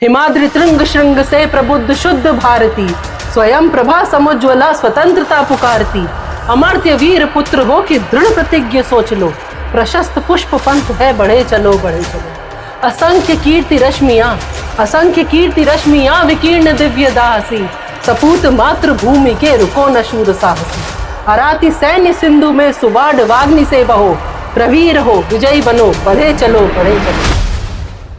हिमाद्रि तृंग श्रृंग से प्रबुद्ध शुद्ध भारती, स्वयं प्रभा समुज्वला स्वतंत्रता पुकारती। अमर्त्य वीर पुत्र हो कि दृढ़ प्रतिज्ञ सोच लो, प्रशस्त पुष्प पंथ है बढ़े चलो बढ़े चलो। असंख्य कीर्ति रश्मियां विकीर्ण दिव्य दासी, सपूत मातृभूमि के रुको न शूर साहसी। अराती सैन्य सिंधु में सुबाड वाग्नि से बहो, प्रवीर हो विजयी बनो बढ़े चलो बढ़े चलो।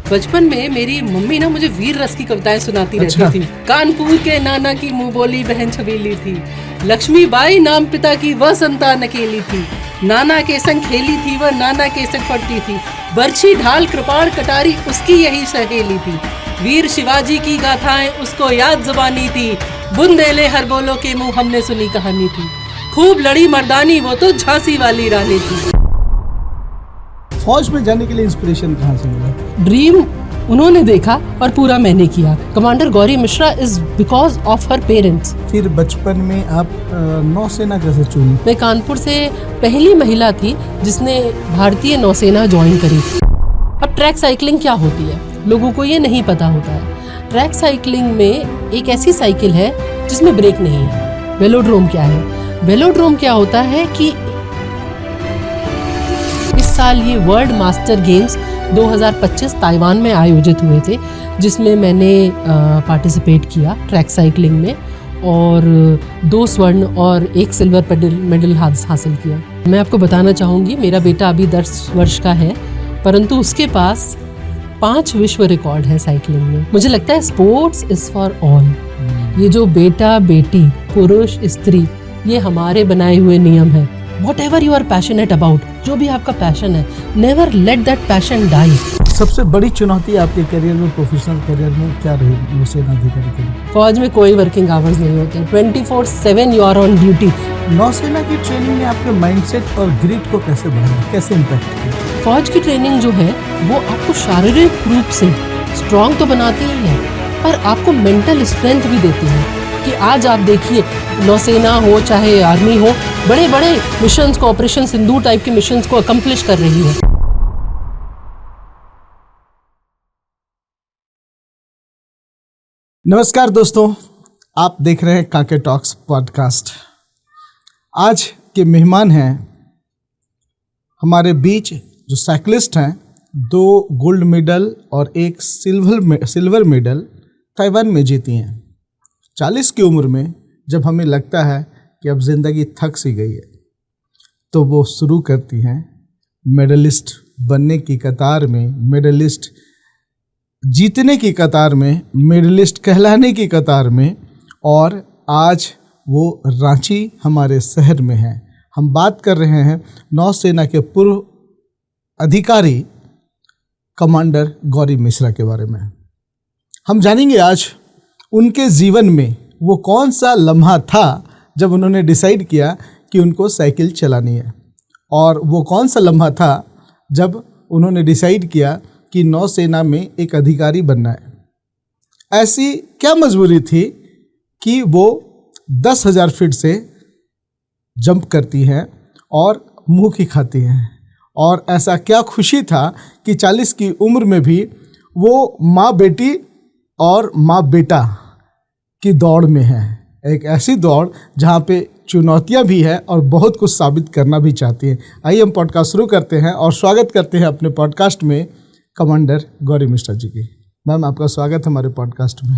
बचपन में मेरी मम्मी ना मुझे वीर रस की कविताएं सुनाती रहती थी। कानपुर के नाना की मुंह बोली बहन छबीली थी, लक्ष्मीबाई नाम पिता की वह संतान अकेली थी। नाना के संग खेली थी वह नाना के संग पढ़ती थी, बर्छी ढाल कृपाण कटारी उसकी यही सहेली थी। वीर शिवाजी की गाथाएं उसको याद जुबानी थी, बुंदेले हर बोलो के मुंह हमने सुनी कहानी थी। खूब लड़ी मर्दानी वो तो झांसी वाली रानी थी। फौज में जाने के लिए इंस्पिरेशन कहाँ से मिला? ड्रीम उन्होंने देखा और पूरा मैंने किया। Commander Gauri Mishra is because of her parents. फिर बचपन में आप नौसेना कैसे चुनी? मैं कानपुर से पहली महिला थी जिसने भारतीय नौसेना ज्वाइन करी। अब ट्रैक साइकिलिंग क्या होती है लोगों को ये नहीं पता होता है। ट्रैक साइकिलिंग में एक ऐसी साइकिल है जिसमें ब्रेक नहीं है। वेलोड्रोम क्या है? वेलोड्रोम क्या होता है कि इस साल ये वर्ल्ड मास्टर गेम्स 2025 ताइवान में आयोजित हुए थे, जिसमें मैंने पार्टिसिपेट किया ट्रैक साइकिलिंग में और 2 स्वर्ण और 1 सिल्वर मेडल हासिल किया। मैं आपको बताना चाहूँगी मेरा बेटा अभी 10 वर्ष का है, परंतु उसके पास 5 विश्व रिकॉर्ड है साइकिलिंग में। मुझे लगता है स्पोर्ट्स इज फॉर ऑल। ये जो बेटा बेटी पुरुष स्त्री ये हमारे बनाए हुए नियम है। Whatever you are passionate about, जो भी आपका पैशन है, never let that passion die. सबसे बड़ी चुनौती आपके करियर में, प्रोफेशनल करियर में क्या रही नौसेना अधिकारी के लिए? फौज में कोई वर्किंग आवर्स नहीं होते, 24/7 you are on duty. नौसेना की ट्रेनिंग ने आपके माइंडसेट और ग्रिट को कैसे बढ़ाया, कैसे इम्पैक्ट किया? फौज की ट्रेनिंग जो है वो आपको शारीरिक रूप से स्ट्रॉन्ग तो बनाती ही है, पर आपको मेंटल स्ट्रेंथ भी देती है कि आज आप देखिए नौसेना हो चाहे आर्मी हो, बड़े बड़े मिशंस को, ऑपरेशन सिंदूर टाइप के मिशंस को अकम्प्लिश कर रही है। नमस्कार दोस्तों, आप देख रहे हैं काके टॉक्स पॉडकास्ट। आज के मेहमान हैं हमारे बीच जो साइकिलिस्ट हैं, 2 गोल्ड मेडल और 1 सिल्वर मेडल ताइवान में जीती हैं। 40 की उम्र में जब हमें लगता है कि अब ज़िंदगी थक सी गई है, तो वो शुरू करती हैं मेडलिस्ट बनने की कतार में, मेडलिस्ट जीतने की कतार में, मेडलिस्ट कहलाने की कतार में, और आज वो रांची हमारे शहर में है। हम बात कर रहे हैं नौसेना के पूर्व अधिकारी कमांडर गौरी मिश्रा के बारे में। हम जानेंगे आज उनके जीवन में वो कौन सा लम्हा था जब उन्होंने डिसाइड किया कि उनको साइकिल चलानी है, और वो कौन सा लम्हा था जब उन्होंने डिसाइड किया कि नौसेना में एक अधिकारी बनना है। ऐसी क्या मजबूरी थी कि वो 10,000 फीट से जंप करती हैं और मुंह की खाती हैं, और ऐसा क्या खुशी था कि 40 की उम्र में भी वो माँ बेटी और माँ बेटा की दौड़ में है। एक ऐसी दौड़ जहाँ पे चुनौतियाँ भी है और बहुत कुछ साबित करना भी चाहती हैं। आइए हम पॉडकास्ट शुरू करते हैं और स्वागत करते हैं अपने पॉडकास्ट में कमांडर गौरी मिश्रा जी की। मैम, आपका स्वागत है हमारे पॉडकास्ट में।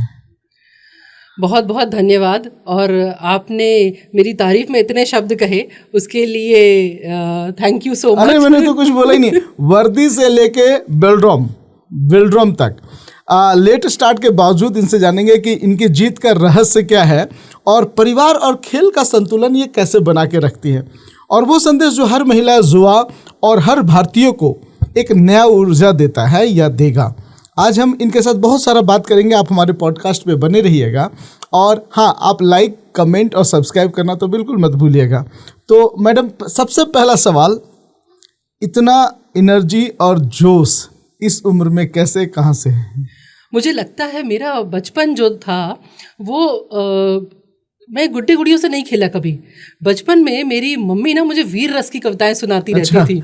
बहुत बहुत धन्यवाद, और आपने मेरी तारीफ में इतने शब्द कहे उसके लिए थैंक यू सो मच। अरे मैंने तो कुछ बोला ही नहीं। वर्दी से लेके वेलोड्रोम तक लेट स्टार्ट के बावजूद इनसे जानेंगे कि इनकी जीत का रहस्य क्या है और परिवार और खेल का संतुलन ये कैसे बना के रखती है, और वो संदेश जो हर महिला, युवा और हर भारतीय को एक नया ऊर्जा देता है या देगा। आज हम इनके साथ बहुत सारा बात करेंगे। आप हमारे पॉडकास्ट पे बने रहिएगा, और हाँ, आप लाइक, कमेंट और सब्सक्राइब करना तो बिल्कुल मत भूलिएगा। तो मैडम, सबसे पहला सवाल, इतना एनर्जी और जोश इस उम्र में कैसे, कहाँ से है? मुझे लगता है मेरा बचपन जो था वो मैं गुड्डी गुड़ियों से नहीं खेला कभी। बचपन में मेरी मम्मी ना मुझे वीर रस की कविताएं सुनाती रहती थी।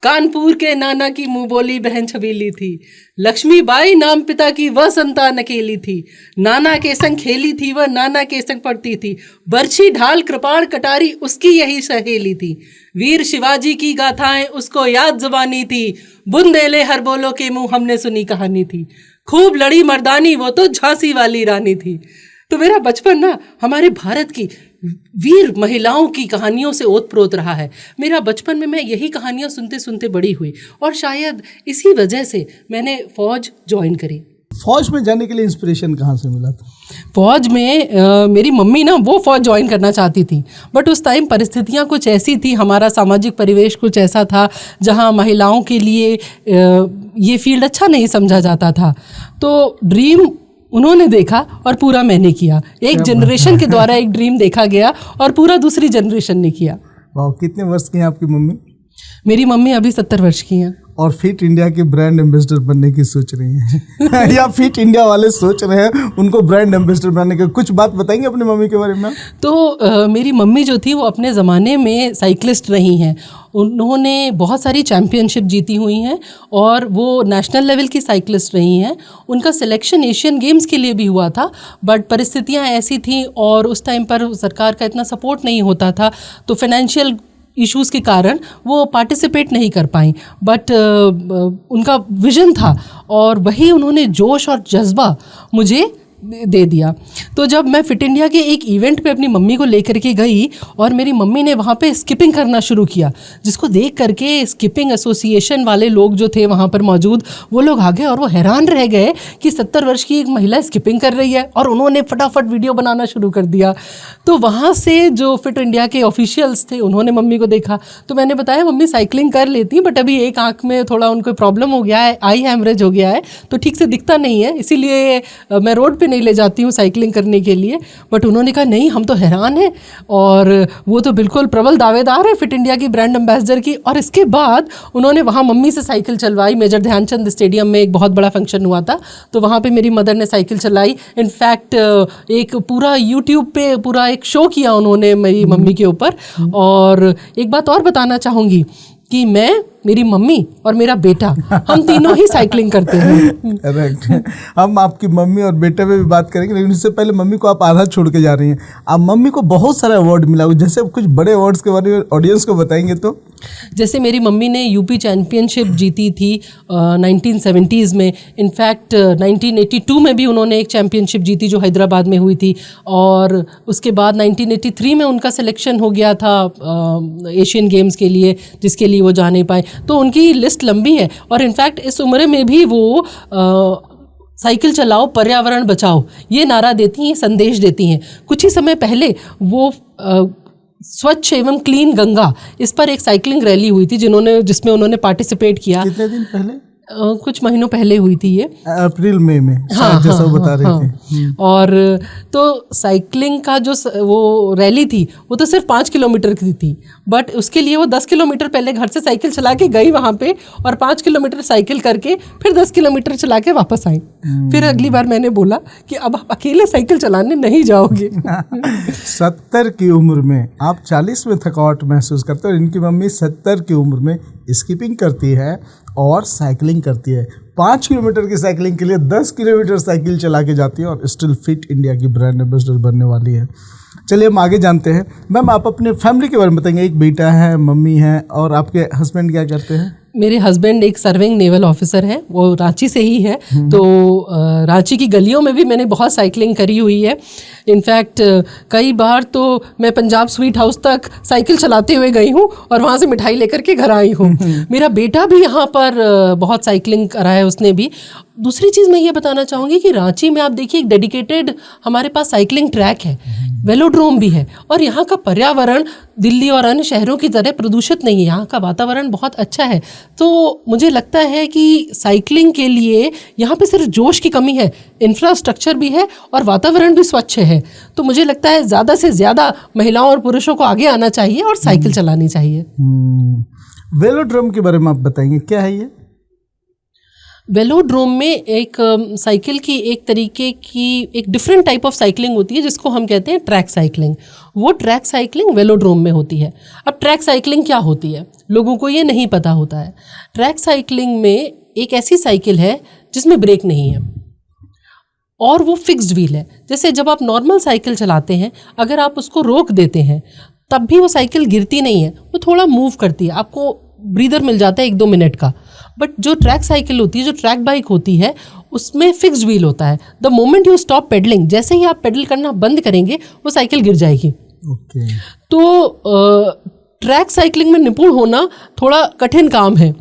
कानपुर के नाना की मुंह बोली बहन छबीली थी। लक्ष्मीबाई नाम पिता की वह संतान अकेली थी। नाना के संग खेली थी वह, नाना के संग पढ़ती थी। बर्छी ढाल कृपाण कटारी उसकी यही सहेली थी। वीर शिवाजी की गाथाएं उसको याद जुबानी थी। बुंदेले हर बोलो के मुंह हमने सुनी कहानी थी। खूब लड़ी मर्दानी वो तो झांसी वाली रानी थी। तो मेरा बचपन ना हमारे भारत की वीर महिलाओं की कहानियों से ओतप्रोत रहा है। मेरा बचपन में मैं यही कहानियां सुनते सुनते बड़ी हुई और शायद इसी वजह से मैंने फौज ज्वाइन करी। फौज में जाने के लिए इंस्पिरेशन कहाँ से मिला था? फौज में मेरी मम्मी ना वो फौज ज्वाइन करना चाहती थी, बट उस टाइम परिस्थितियाँ कुछ ऐसी थी, हमारा सामाजिक परिवेश कुछ ऐसा था जहाँ महिलाओं के लिए ये फील्ड अच्छा नहीं समझा जाता था। तो ड्रीम उन्होंने देखा और पूरा मैंने किया। एक जनरेशन के द्वारा एक ड्रीम देखा गया और पूरा दूसरी जनरेशन ने किया। वाह, कितने वर्ष की हैं आपकी मम्मी? मेरी मम्मी अभी 70 वर्ष की हैं। और फिट इंडिया के ब्रांड एम्बेसडर बनने की सोच रही हैं या फिट इंडिया वाले सोच रहे हैं उनको ब्रांड एम्बेसडर बनने के? कुछ बात बताएंगे अपनी मम्मी के बारे में? तो मेरी मम्मी जो थी वो अपने ज़माने में साइकिलिस्ट रही हैं। उन्होंने बहुत सारी चैम्पियनशिप जीती हुई हैं और वो नेशनल लेवल की साइकिलिस्ट रही हैं। उनका सिलेक्शन एशियन गेम्स के लिए भी हुआ था, बट परिस्थितियाँ ऐसी थी और उस टाइम पर सरकार का इतना सपोर्ट नहीं होता था, तो फाइनेंशियल इश्यूज़ के कारण वो पार्टिसिपेट नहीं कर पाई। बट उनका विज़न था और वही उन्होंने जोश और जज्बा मुझे दे दिया। तो जब मैं फिट इंडिया के एक इवेंट पे अपनी मम्मी को लेकर के गई और मेरी मम्मी ने वहाँ पे स्किपिंग करना शुरू किया, जिसको देख करके स्किपिंग एसोसिएशन वाले लोग जो थे वहाँ पर मौजूद, वो लोग आ गए और वो हैरान रह गए कि 70 वर्ष की एक महिला स्किपिंग कर रही है, और उन्होंने फटाफट वीडियो बनाना शुरू कर दिया। तो वहाँ से जो फिट इंडिया के ऑफिशियल्स थे उन्होंने मम्मी को देखा, तो मैंने बताया मम्मी साइकिलिंग कर लेती, बट अभी एक आँख में थोड़ा उनको प्रॉब्लम हो गया है, आई हैमरेज हो गया है, तो ठीक से दिखता नहीं है, इसीलिए मैं रोड पे नहीं ले जाती हूँ साइकिलिंग करने के लिए। बट उन्होंने कहा नहीं, हम तो हैरान हैं, और वो तो बिल्कुल प्रबल दावेदार है फिट इंडिया की ब्रांड एम्बेसडर की। और इसके बाद उन्होंने वहाँ मम्मी से साइकिल चलवाई। मेजर ध्यानचंद स्टेडियम में एक बहुत बड़ा फंक्शन हुआ था, तो वहाँ पे मेरी मदर ने साइकिल चलाई। इनफैक्ट एक पूरा यूट्यूब पे पूरा एक शो किया उन्होंने मेरी मम्मी के ऊपर। और एक बात और बताना चाहूँगी कि मैं, मेरी मम्मी और मेरा बेटा, हम तीनों ही साइकिलिंग करते हैं। करेक्ट। हम आपकी मम्मी और बेटे पे भी बात करेंगे, लेकिन उससे पहले मम्मी को आप आधा छोड़ के जा रही हैं। आप मम्मी को बहुत सारा अवार्ड मिला, जैसे कुछ बड़े अवार्ड्स के बारे में ऑडियंस को बताएंगे तो? जैसे मेरी मम्मी ने यूपी चैम्पियनशिप जीती थी 1970s में। इनफैक्ट 1982 में भी उन्होंने एक चैम्पियनशिप जीती जो हैदराबाद में हुई थी, और उसके बाद 1983 में उनका सिलेक्शन हो गया था एशियन गेम्स के लिए, जिसके लिए वो जा नहीं पाए। तो उनकी लिस्ट लंबी है, और इनफैक्ट इस उम्र में भी वो साइकिल चलाओ पर्यावरण बचाओ ये नारा देती हैं, संदेश देती हैं। कुछ ही समय पहले वो स्वच्छ एवं क्लीन गंगा, इस पर एक साइकिलिंग रैली हुई थी जिसमें उन्होंने पार्टिसिपेट किया। कितने दिन पहले? कुछ महीनों पहले हुई थी ये, अप्रैल मई में। हाँ, जैसा हाँ, वो बता रही हाँ, थी। और तो साइकिलिंग का जो वो रैली थी वो तो सिर्फ 5 किलोमीटर की थी, बट उसके लिए वो 10 किलोमीटर पहले घर से साइकिल चला के गई वहाँ पे, और 5 किलोमीटर साइकिल करके फिर 10 किलोमीटर चला के वापस आई। फिर अगली बार मैंने बोला कि अब आप अकेले साइकिल चलाने नहीं जाओगे। 70 की उम्र में आप 40 में थकावट महसूस करते हो, और इनकी मम्मी 70 की उम्र में स्किपिंग करती है और साइकिलिंग करती है। 5 किलोमीटर की साइकिलिंग के लिए 10 किलोमीटर साइकिल चला के जाती है, और स्टिल फिट इंडिया की ब्रांड एम्बेसडर बनने वाली है। चलिए हम आगे जानते हैं। मैम, आप अपने फैमिली के बारे में बताएंगे। एक बेटा है, मम्मी है, और आपके हस्बैंड क्या करते हैं? मेरे हस्बैंड एक सर्विंग नेवल ऑफिसर हैं, वो रांची से ही है। तो रांची की गलियों में भी मैंने बहुत साइकिलिंग करी हुई है। इनफैक्ट कई बार तो मैं पंजाब स्वीट हाउस तक साइकिल चलाते हुए गई हूँ और वहाँ से मिठाई लेकर के घर आई हूँ। मेरा बेटा भी यहाँ पर बहुत साइकिलिंग करा है उसने भी। दूसरी चीज़ मैं ये बताना चाहूँगी कि रांची में आप देखिए एक डेडिकेटेड हमारे पास साइकिलिंग ट्रैक है, वेलोड्रोम भी है, और यहाँ का पर्यावरण दिल्ली और अन्य शहरों की तरह प्रदूषित नहीं है। यहाँ का वातावरण बहुत अच्छा है। तो मुझे लगता है कि साइकिलिंग के लिए यहाँ पे सिर्फ जोश की कमी है, इंफ्रास्ट्रक्चर भी है और वातावरण भी स्वच्छ है। तो मुझे लगता है ज़्यादा से ज़्यादा महिलाओं और पुरुषों को आगे आना चाहिए और साइकिल चलानी चाहिए। वेलोड्रोम के बारे में आप बताएंगे, क्या है ये? वेलोड्रोम में एक साइकिल की एक तरीके की एक डिफरेंट टाइप ऑफ साइकिलिंग होती है जिसको हम कहते हैं ट्रैक साइकिलिंग। वो ट्रैक साइकिलिंग वेलोड्रोम में होती है। अब ट्रैक साइकिलिंग क्या होती है, लोगों को ये नहीं पता होता है। ट्रैक साइकिलिंग में एक ऐसी साइकिल है जिसमें ब्रेक नहीं है और वो फिक्स्ड व्हील है। जैसे जब आप नॉर्मल साइकिल चलाते हैं, अगर आप उसको रोक देते हैं तब भी वो साइकिल गिरती नहीं है, वो थोड़ा मूव करती है, आपको ब्रीदर मिल जाता है 1-2 मिनट का। बट जो ट्रैक साइकिल होती है, जो ट्रैक बाइक होती है, उसमें फिक्स्ड व्हील होता है। The moment you stop pedalling, जैसे ही आप पेडल करना बंद करेंगे वो साइकिल गिर जाएगी। तो ट्रैक साइकिलिंग में निपुण होना थोड़ा कठिन काम है।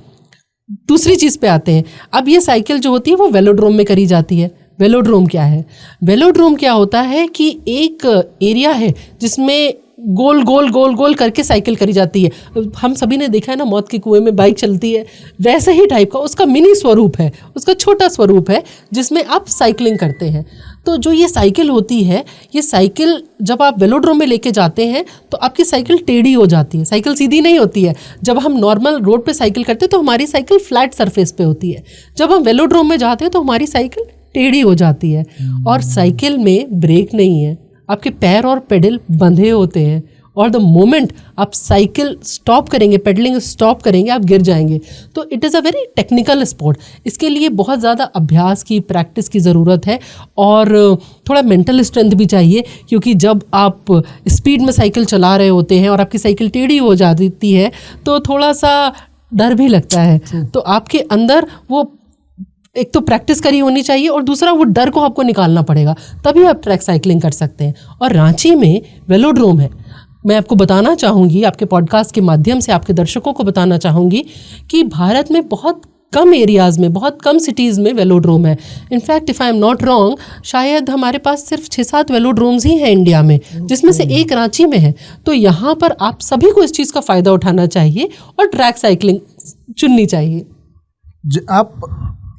दूसरी चीज़ पे आते हैं। अब ये साइकिल जो होती है वो वेलोड्रोम में करी जाती है। वेलोड्रोम क्या है? वेलोड्रोम क्या होता है कि एक एरिया है जिसमें गोल गोल गोल गोल करके साइकिल करी जाती है। हम सभी ने देखा है ना, मौत के कुएं में बाइक चलती है, वैसे ही टाइप का उसका मिनी स्वरूप है, उसका छोटा स्वरूप है जिसमें आप साइकिलिंग करते हैं। तो जो ये साइकिल होती है, ये साइकिल जब आप वेलोड्रोम में लेके जाते हैं तो आपकी साइकिल टेढ़ी हो जाती है, साइकिल सीधी नहीं होती है। जब हम नॉर्मल रोड पे साइकिल करते हैं तो हमारी साइकिल फ्लैट सरफेस पे होती है। जब हम वेलोड्रोम में जाते हैं तो हमारी साइकिल टेढ़ी हो जाती है। और साइकिल में ब्रेक नहीं है, आपके पैर और पेडल बंधे होते हैं और द मोमेंट आप साइकिल स्टॉप करेंगे, पेडलिंग स्टॉप करेंगे, आप गिर जाएंगे। तो it is a very technical sport. इसके लिए बहुत ज़्यादा अभ्यास की, प्रैक्टिस की ज़रूरत है और थोड़ा मेंटल स्ट्रेंथ भी चाहिए, क्योंकि जब आप स्पीड में साइकिल चला रहे होते हैं और आपकी साइकिल टेढ़ी हो जाती है तो थोड़ा सा डर भी लगता है। तो आपके अंदर वो एक तो प्रैक्टिस करी होनी चाहिए और दूसरा वो डर को आपको निकालना पड़ेगा, तभी आप ट्रैक साइकिलिंग कर सकते हैं। और रांची में वेलोड्रोम है। मैं आपको बताना चाहूँगी, आपके पॉडकास्ट के माध्यम से आपके दर्शकों को बताना चाहूँगी कि भारत में बहुत कम एरियाज़ में, बहुत कम सिटीज़ में वेलोड्रोम है। In fact if I am not wrong, शायद हमारे पास सिर्फ 6-7 वेलोड्रोम्स ही हैं इंडिया में, जिसमें से एक रांची में है। तो यहाँ पर आप सभी को इस चीज़ का फ़ायदा उठाना चाहिए और ट्रैक साइकिलिंग चुननी चाहिए। आप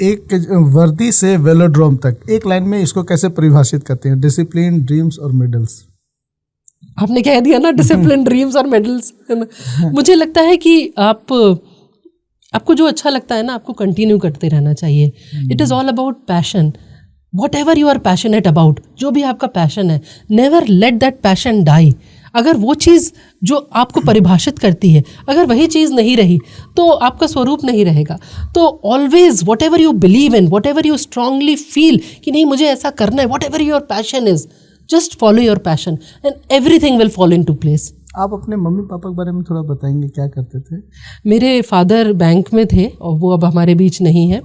एक वर्दी से वेलोड्रोम तक एक लाइन में इसको कैसे परिभाषित करते हैं? डिसिप्लिन, ड्रीम्स और मेडल्स। आपने कह दिया ना, डिसिप्लिन, ड्रीम्स और मेडल्स। मुझे लगता है कि आपको जो अच्छा लगता है ना, आपको कंटिन्यू करते रहना चाहिए। It is all about passion. Whatever you are passionate about, जो भी आपका पैशन है, never let that passion die. अगर वो चीज़ जो आपको परिभाषित करती है, अगर वही चीज़ नहीं रही तो आपका स्वरूप नहीं रहेगा। तो always whatever you believe in, whatever you strongly feel कि नहीं मुझे ऐसा करना है, whatever your passion is, just follow your passion and everything will fall into place. आप अपने मम्मी पापा के बारे में थोड़ा बताएंगे, क्या करते थे? मेरे फादर बैंक में थे और वो अब हमारे बीच नहीं है,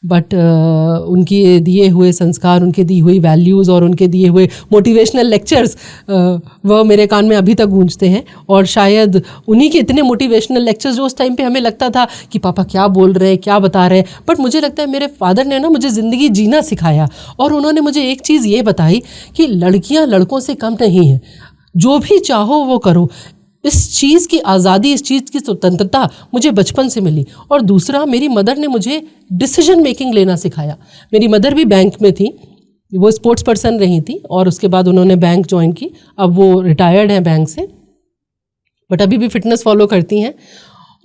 बट उनके दिए हुए संस्कार, उनके दी हुई वैल्यूज़ और उनके दिए हुए मोटिवेशनल लेक्चर्स वह मेरे कान में अभी तक गूंजते हैं। और शायद उन्हीं के इतने मोटिवेशनल लेक्चर्स जो उस टाइम पे हमें लगता था कि पापा क्या बोल रहे हैं, क्या बता रहे हैं, बट मुझे लगता है मेरे फादर ने ना मुझे ज़िंदगी जीना सिखाया। और उन्होंने मुझे एक चीज़ ये बताई कि लड़कियाँ लड़कों से कम नहीं हैं, जो भी चाहो वो करो। इस चीज़ की आज़ादी, इस चीज़ की स्वतंत्रता मुझे बचपन से मिली। और दूसरा, मेरी मदर ने मुझे डिसीजन मेकिंग लेना सिखाया। मेरी मदर भी बैंक में थी, वो स्पोर्ट्स पर्सन रही थी और उसके बाद उन्होंने बैंक ज्वाइन की। अब वो रिटायर्ड हैं बैंक से, बट अभी भी फिटनेस फॉलो करती हैं।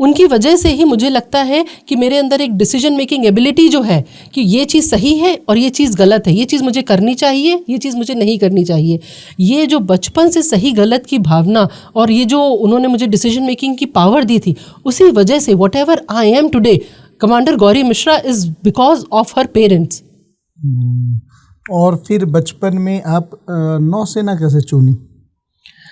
उनकी वजह से ही मुझे लगता है कि मेरे अंदर एक डिसीजन मेकिंग एबिलिटी जो है कि ये चीज़ सही है और ये चीज़ गलत है, ये चीज़ मुझे करनी चाहिए, ये चीज़ मुझे नहीं करनी चाहिए। ये जो बचपन से सही गलत की भावना और ये जो उन्होंने मुझे डिसीजन मेकिंग की पावर दी थी, उसी वजह से what ever I am today, commander Gauri Mishra is because of her parents. और फिर बचपन में आप नौसेना कैसे चुनी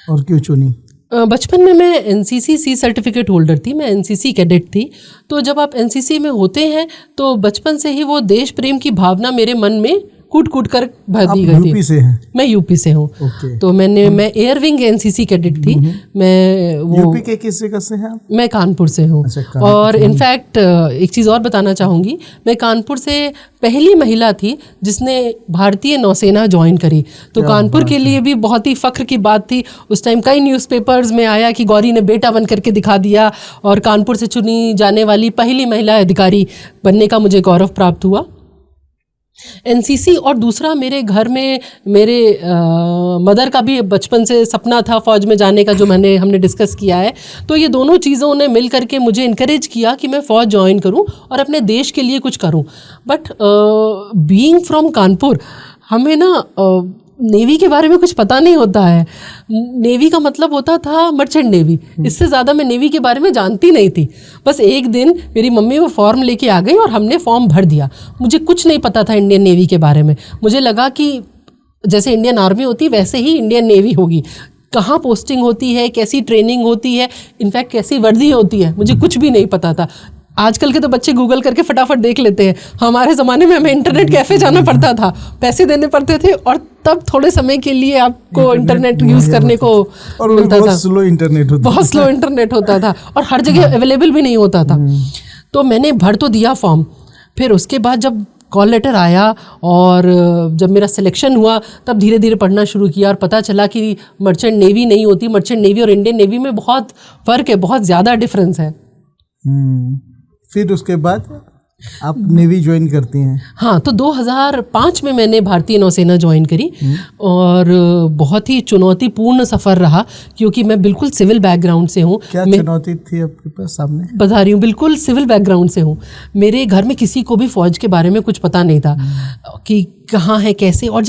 और क्यों चुनी? बचपन में मैं एनसीसी सी सर्टिफिकेट होल्डर थी, मैं एनसीसी कैडेट थी। तो जब आप एनसीसी में होते हैं तो बचपन से ही वो देश प्रेम की भावना मेरे मन में कूट कूट कर भर दी गई थी। यूपी से हैं? मैं यूपी से हूँ। तो मैं एयर विंग एनसीसी कैडेट थी। मैं वो यूपी के किस जगह से हैं आप? मैं कानपुर से हूँ। और इनफैक्ट एक चीज़ और बताना चाहूँगी, मैं कानपुर से पहली महिला थी जिसने भारतीय नौसेना ज्वाइन करी। तो कानपुर के लिए भी बहुत ही फ़ख्र की बात थी। उस टाइम कई न्यूज़पेपर्स में आया कि गौरी ने बेटा बन करके दिखा दिया और कानपुर से चुनी जाने वाली पहली महिला अधिकारी बनने का मुझे गौरव प्राप्त हुआ। एनसीसी, और दूसरा मेरे घर में मेरे मदर का भी बचपन से सपना था फ़ौज में जाने का, जो हमने डिस्कस किया है। तो ये दोनों चीज़ों ने मिल करके मुझे इनकरेज किया कि मैं फ़ौज ज्वाइन करूं और अपने देश के लिए कुछ करूं। बट बीइंग फ्रॉम कानपुर, हमें ना नेवी के बारे में कुछ पता नहीं होता है। नेवी का मतलब होता था मर्चेंट नेवी, इससे ज़्यादा मैं नेवी के बारे में जानती नहीं थी। बस एक दिन मेरी मम्मी वो फॉर्म लेके आ गई और हमने फॉर्म भर दिया। मुझे कुछ नहीं पता था इंडियन नेवी के बारे में। मुझे लगा कि जैसे इंडियन आर्मी होती वैसे ही इंडियन नेवी होगी। कहाँ पोस्टिंग होती है, कैसी ट्रेनिंग होती है, इनफैक्ट कैसी वर्दी होती है, मुझे कुछ भी नहीं पता था। आजकल के तो बच्चे गूगल करके फटाफट देख लेते हैं। हमारे ज़माने में हमें इंटरनेट कैफ़े जाना पड़ता था, पैसे देने पड़ते थे, और तब थोड़े समय के लिए आपको इंटरनेट यूज़ करने को मिलता था। बहुत स्लो इंटरनेट होता था और हर जगह अवेलेबल भी नहीं होता था। तो मैंने भर तो दिया फॉर्म। फिर उसके बाद जब कॉल लेटर आया और जब मेरा सिलेक्शन हुआ, तब धीरे धीरे पढ़ना शुरू किया और पता चला कि मर्चेंट नेवी नहीं होती। मर्चेंट नेवी और इंडियन नेवी में बहुत फ़र्क है, बहुत ज़्यादा डिफरेंस है। फिर उसके बाद आप नेवी ज्वाइन करती हैं? हाँ, तो 2005 में मैंने भारतीय नौसेना ज्वाइन करी और बहुत ही चुनौतीपूर्ण सफ़र रहा, क्योंकि मैं बिल्कुल सिविल बैकग्राउंड से हूँ। क्या चुनौती थी आपके पास सामने? बता रही हूँ, बिल्कुल सिविल बैकग्राउंड से हूँ। मेरे घर में किसी को भी फ़ौज के बारे में कुछ पता नहीं था कि कहाँ है, कैसे। और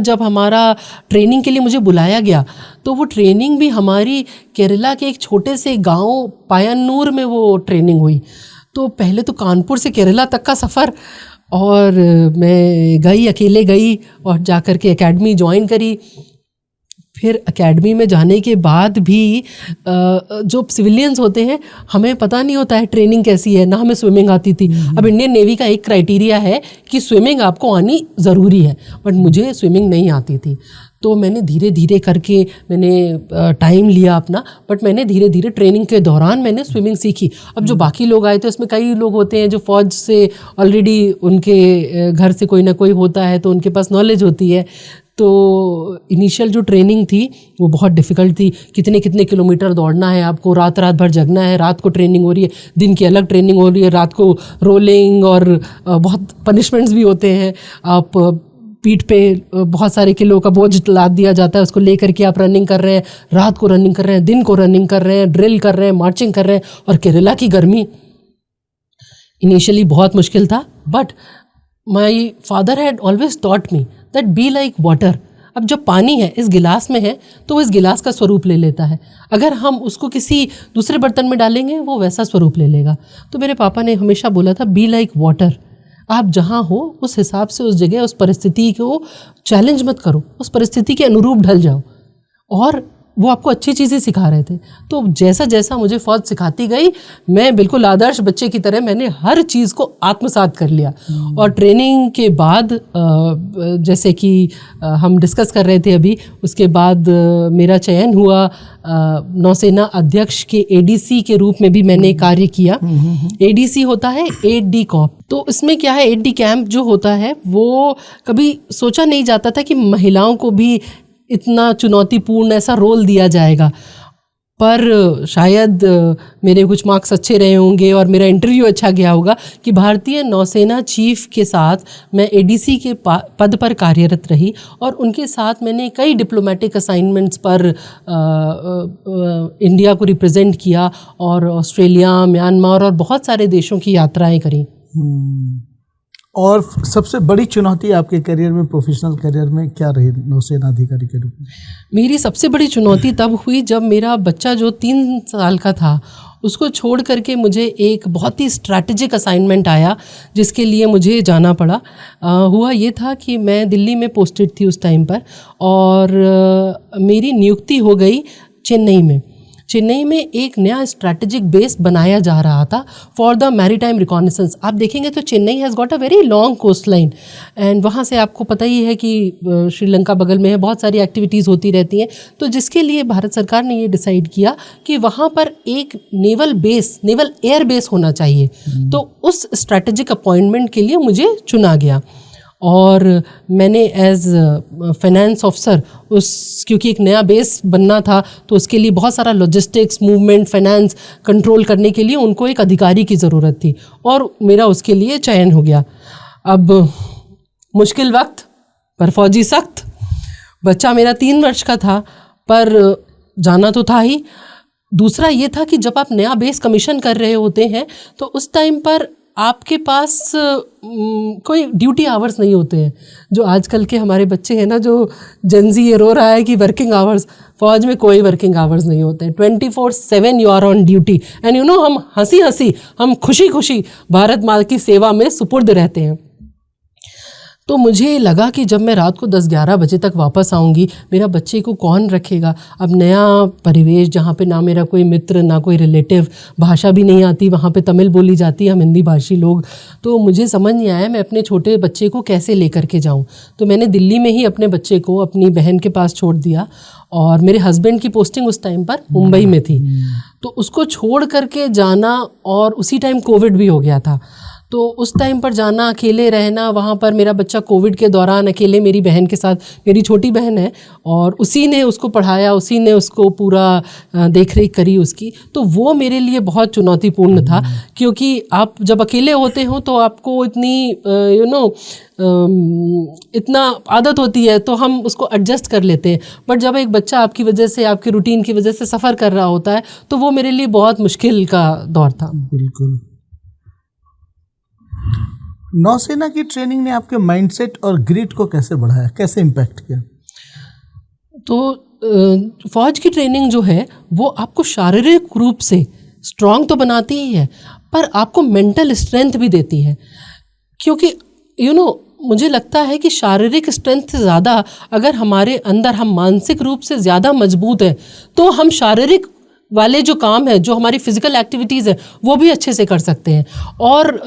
जब हमारा ट्रेनिंग के लिए मुझे बुलाया गया, तो वो ट्रेनिंग भी हमारी केरला के एक छोटे से गाँव पायन्नूर में वो ट्रेनिंग हुई। तो पहले तो कानपुर से केरला तक का सफ़र, और मैं अकेले गई और जाकर के एकेडमी ज्वाइन करी। फिर एकेडमी में जाने के बाद भी जो सिविलियंस होते हैं, हमें पता नहीं होता है ट्रेनिंग कैसी है, ना हमें स्विमिंग आती थी। अब इंडियन नेवी का एक क्राइटेरिया है कि स्विमिंग आपको आनी ज़रूरी है, बट मुझे स्विमिंग नहीं आती थी। तो मैंने धीरे धीरे करके टाइम लिया अपना, बट मैंने धीरे धीरे ट्रेनिंग के दौरान मैंने स्विमिंग सीखी। अब जो बाकी लोग आए थे, उसमें कई लोग होते हैं जो फ़ौज से ऑलरेडी उनके घर से कोई ना कोई होता है, तो उनके पास नॉलेज होती है। तो इनिशियल जो ट्रेनिंग थी वो बहुत डिफ़िकल्ट थी। कितने किलोमीटर दौड़ना है आपको, रात भर जगना है, रात को ट्रेनिंग हो रही है, दिन की अलग ट्रेनिंग हो रही है, रात को रोलिंग, और बहुत पनिशमेंट्स भी होते हैं। आप पीठ पे बहुत सारे किलो का बोझ लाद दिया जाता है, उसको लेकर के आप रनिंग कर रहे हैं, रात को रनिंग कर रहे हैं, दिन को रनिंग कर रहे हैं, ड्रिल कर रहे हैं, मार्चिंग कर रहे हैं। और केरला की गर्मी इनिशियली बहुत मुश्किल था, but my father had always taught me that be like water. अब जब पानी है इस गिलास में है, तो वो इस गिलास का स्वरूप ले लेता है। अगर हम उसको किसी दूसरे बर्तन में डालेंगे, वो वैसा स्वरूप ले लेगा। तो मेरे पापा ने हमेशा बोला था, बी लाइक वाटर। आप जहाँ हो उस हिसाब से, उस जगह, उस परिस्थिति को चैलेंज मत करो, उस परिस्थिति के अनुरूप ढल जाओ। और वो आपको अच्छी चीज़ें सिखा रहे थे। तो जैसा जैसा मुझे फ़ौज सिखाती गई, मैं बिल्कुल आदर्श बच्चे की तरह मैंने हर चीज़ को आत्मसात कर लिया। और ट्रेनिंग के बाद जैसे कि हम डिस्कस कर रहे थे अभी, उसके बाद मेरा चयन हुआ नौसेना अध्यक्ष के एडीसी के रूप में भी मैंने कार्य किया। एडीसी होता है 8D कॉप। तो इसमें क्या है, 8D कैंप जो होता है, वो कभी सोचा नहीं जाता था कि महिलाओं को भी इतना चुनौतीपूर्ण ऐसा रोल दिया जाएगा। पर शायद मेरे कुछ मार्क्स अच्छे रहे होंगे और मेरा इंटरव्यू अच्छा गया होगा कि भारतीय नौसेना चीफ के साथ मैं एडीसी के पद पर कार्यरत रही, और उनके साथ मैंने कई डिप्लोमेटिक असाइनमेंट्स पर इंडिया को रिप्रेजेंट किया, और ऑस्ट्रेलिया, म्यांमार और बहुत सारे देशों की यात्राएं करी। और सबसे बड़ी चुनौती आपके करियर में, प्रोफेशनल करियर में, क्या रही नौसेना अधिकारी के रूप में? मेरी सबसे बड़ी चुनौती तब हुई जब मेरा बच्चा जो 3 साल का था, उसको छोड़ करके मुझे एक बहुत ही स्ट्रैटेजिक असाइनमेंट आया, जिसके लिए मुझे जाना पड़ा। हुआ ये था कि मैं दिल्ली में पोस्टेड थी उस टाइम पर, और मेरी नियुक्ति हो गई चेन्नई में। चेन्नई में एक नया स्ट्रैटेजिक बेस बनाया जा रहा था फॉर द मैरीटाइम रिकॉनेसेंस। आप देखेंगे तो Chennai has got a very long coast line, and वहाँ से आपको पता ही है कि श्रीलंका बगल में है, बहुत सारी एक्टिविटीज़ होती रहती हैं। तो जिसके लिए भारत सरकार ने ये डिसाइड किया कि वहाँ पर एक नेवल एयर बेस होना चाहिए। तो उस स्ट्रैटेजिक अपॉइंटमेंट के लिए मुझे चुना गया, और मैंने एज फाइनेंस ऑफिसर क्योंकि एक नया बेस बनना था, तो उसके लिए बहुत सारा लॉजिस्टिक्स, मूवमेंट, फाइनेंस कंट्रोल करने के लिए उनको एक अधिकारी की ज़रूरत थी, और मेरा उसके लिए चयन हो गया। अब मुश्किल वक्त पर फौजी सख्त। बच्चा मेरा 3 वर्ष का था पर जाना तो था ही। दूसरा ये था कि जब आप नया बेस कमीशन कर रहे होते हैं तो उस टाइम पर आपके पास कोई ड्यूटी आवर्स नहीं होते हैं। जो आजकल के हमारे बच्चे हैं ना, जो जेनजी ये रो रहा है कि वर्किंग आवर्स, फौज में कोई वर्किंग आवर्स नहीं होते हैं। 24/7 you are on duty and you know, हम हंसी हम खुशी भारत माँ की सेवा में सुपुर्द रहते हैं। तो मुझे लगा कि जब मैं रात को 10-11 बजे तक वापस आऊँगी, मेरा बच्चे को कौन रखेगा। अब नया परिवेश जहाँ पे ना मेरा कोई मित्र ना कोई रिलेटिव, भाषा भी नहीं आती, वहाँ पे तमिल बोली जाती है, हम हिंदी भाषी लोग। तो मुझे समझ नहीं आया मैं अपने छोटे बच्चे को कैसे लेकर के जाऊँ। तो मैंने दिल्ली में ही अपने बच्चे को अपनी बहन के पास छोड़ दिया और मेरे हस्बैंड की पोस्टिंग उस टाइम पर मुंबई में थी। तो उसको छोड़ करके जाना, और उसी टाइम कोविड भी हो गया था, तो उस टाइम पर जाना, अकेले रहना वहाँ पर। मेरा बच्चा कोविड के दौरान अकेले मेरी बहन के साथ, मेरी छोटी बहन है, और उसी ने उसको पढ़ाया, उसी ने उसको पूरा देख रेख करी उसकी। तो वो मेरे लिए बहुत चुनौतीपूर्ण था, क्योंकि आप जब अकेले होते हो तो आपको इतनी इतना आदत होती है तो हम उसको एडजस्ट कर लेते हैं। बट जब एक बच्चा आपकी वजह से, आपके रूटीन की वजह से सफ़र कर रहा होता है तो वो मेरे लिए बहुत मुश्किल का दौर था। बिल्कुल। नौसेना की ट्रेनिंग ने आपके माइंडसेट और ग्रिट को कैसे बढ़ाया, कैसे इम्पैक्ट किया? तो फौज की ट्रेनिंग जो है वो आपको शारीरिक रूप से स्ट्रांग तो बनाती ही है, पर आपको मेंटल स्ट्रेंथ भी देती है। क्योंकि मुझे लगता है कि शारीरिक स्ट्रेंथ से ज़्यादा अगर हमारे अंदर हम मानसिक रूप से ज़्यादा मजबूत हैं तो हम शारीरिक वाले जो काम है, जो हमारी फिज़िकल एक्टिविटीज़ है, वो भी अच्छे से कर सकते हैं। और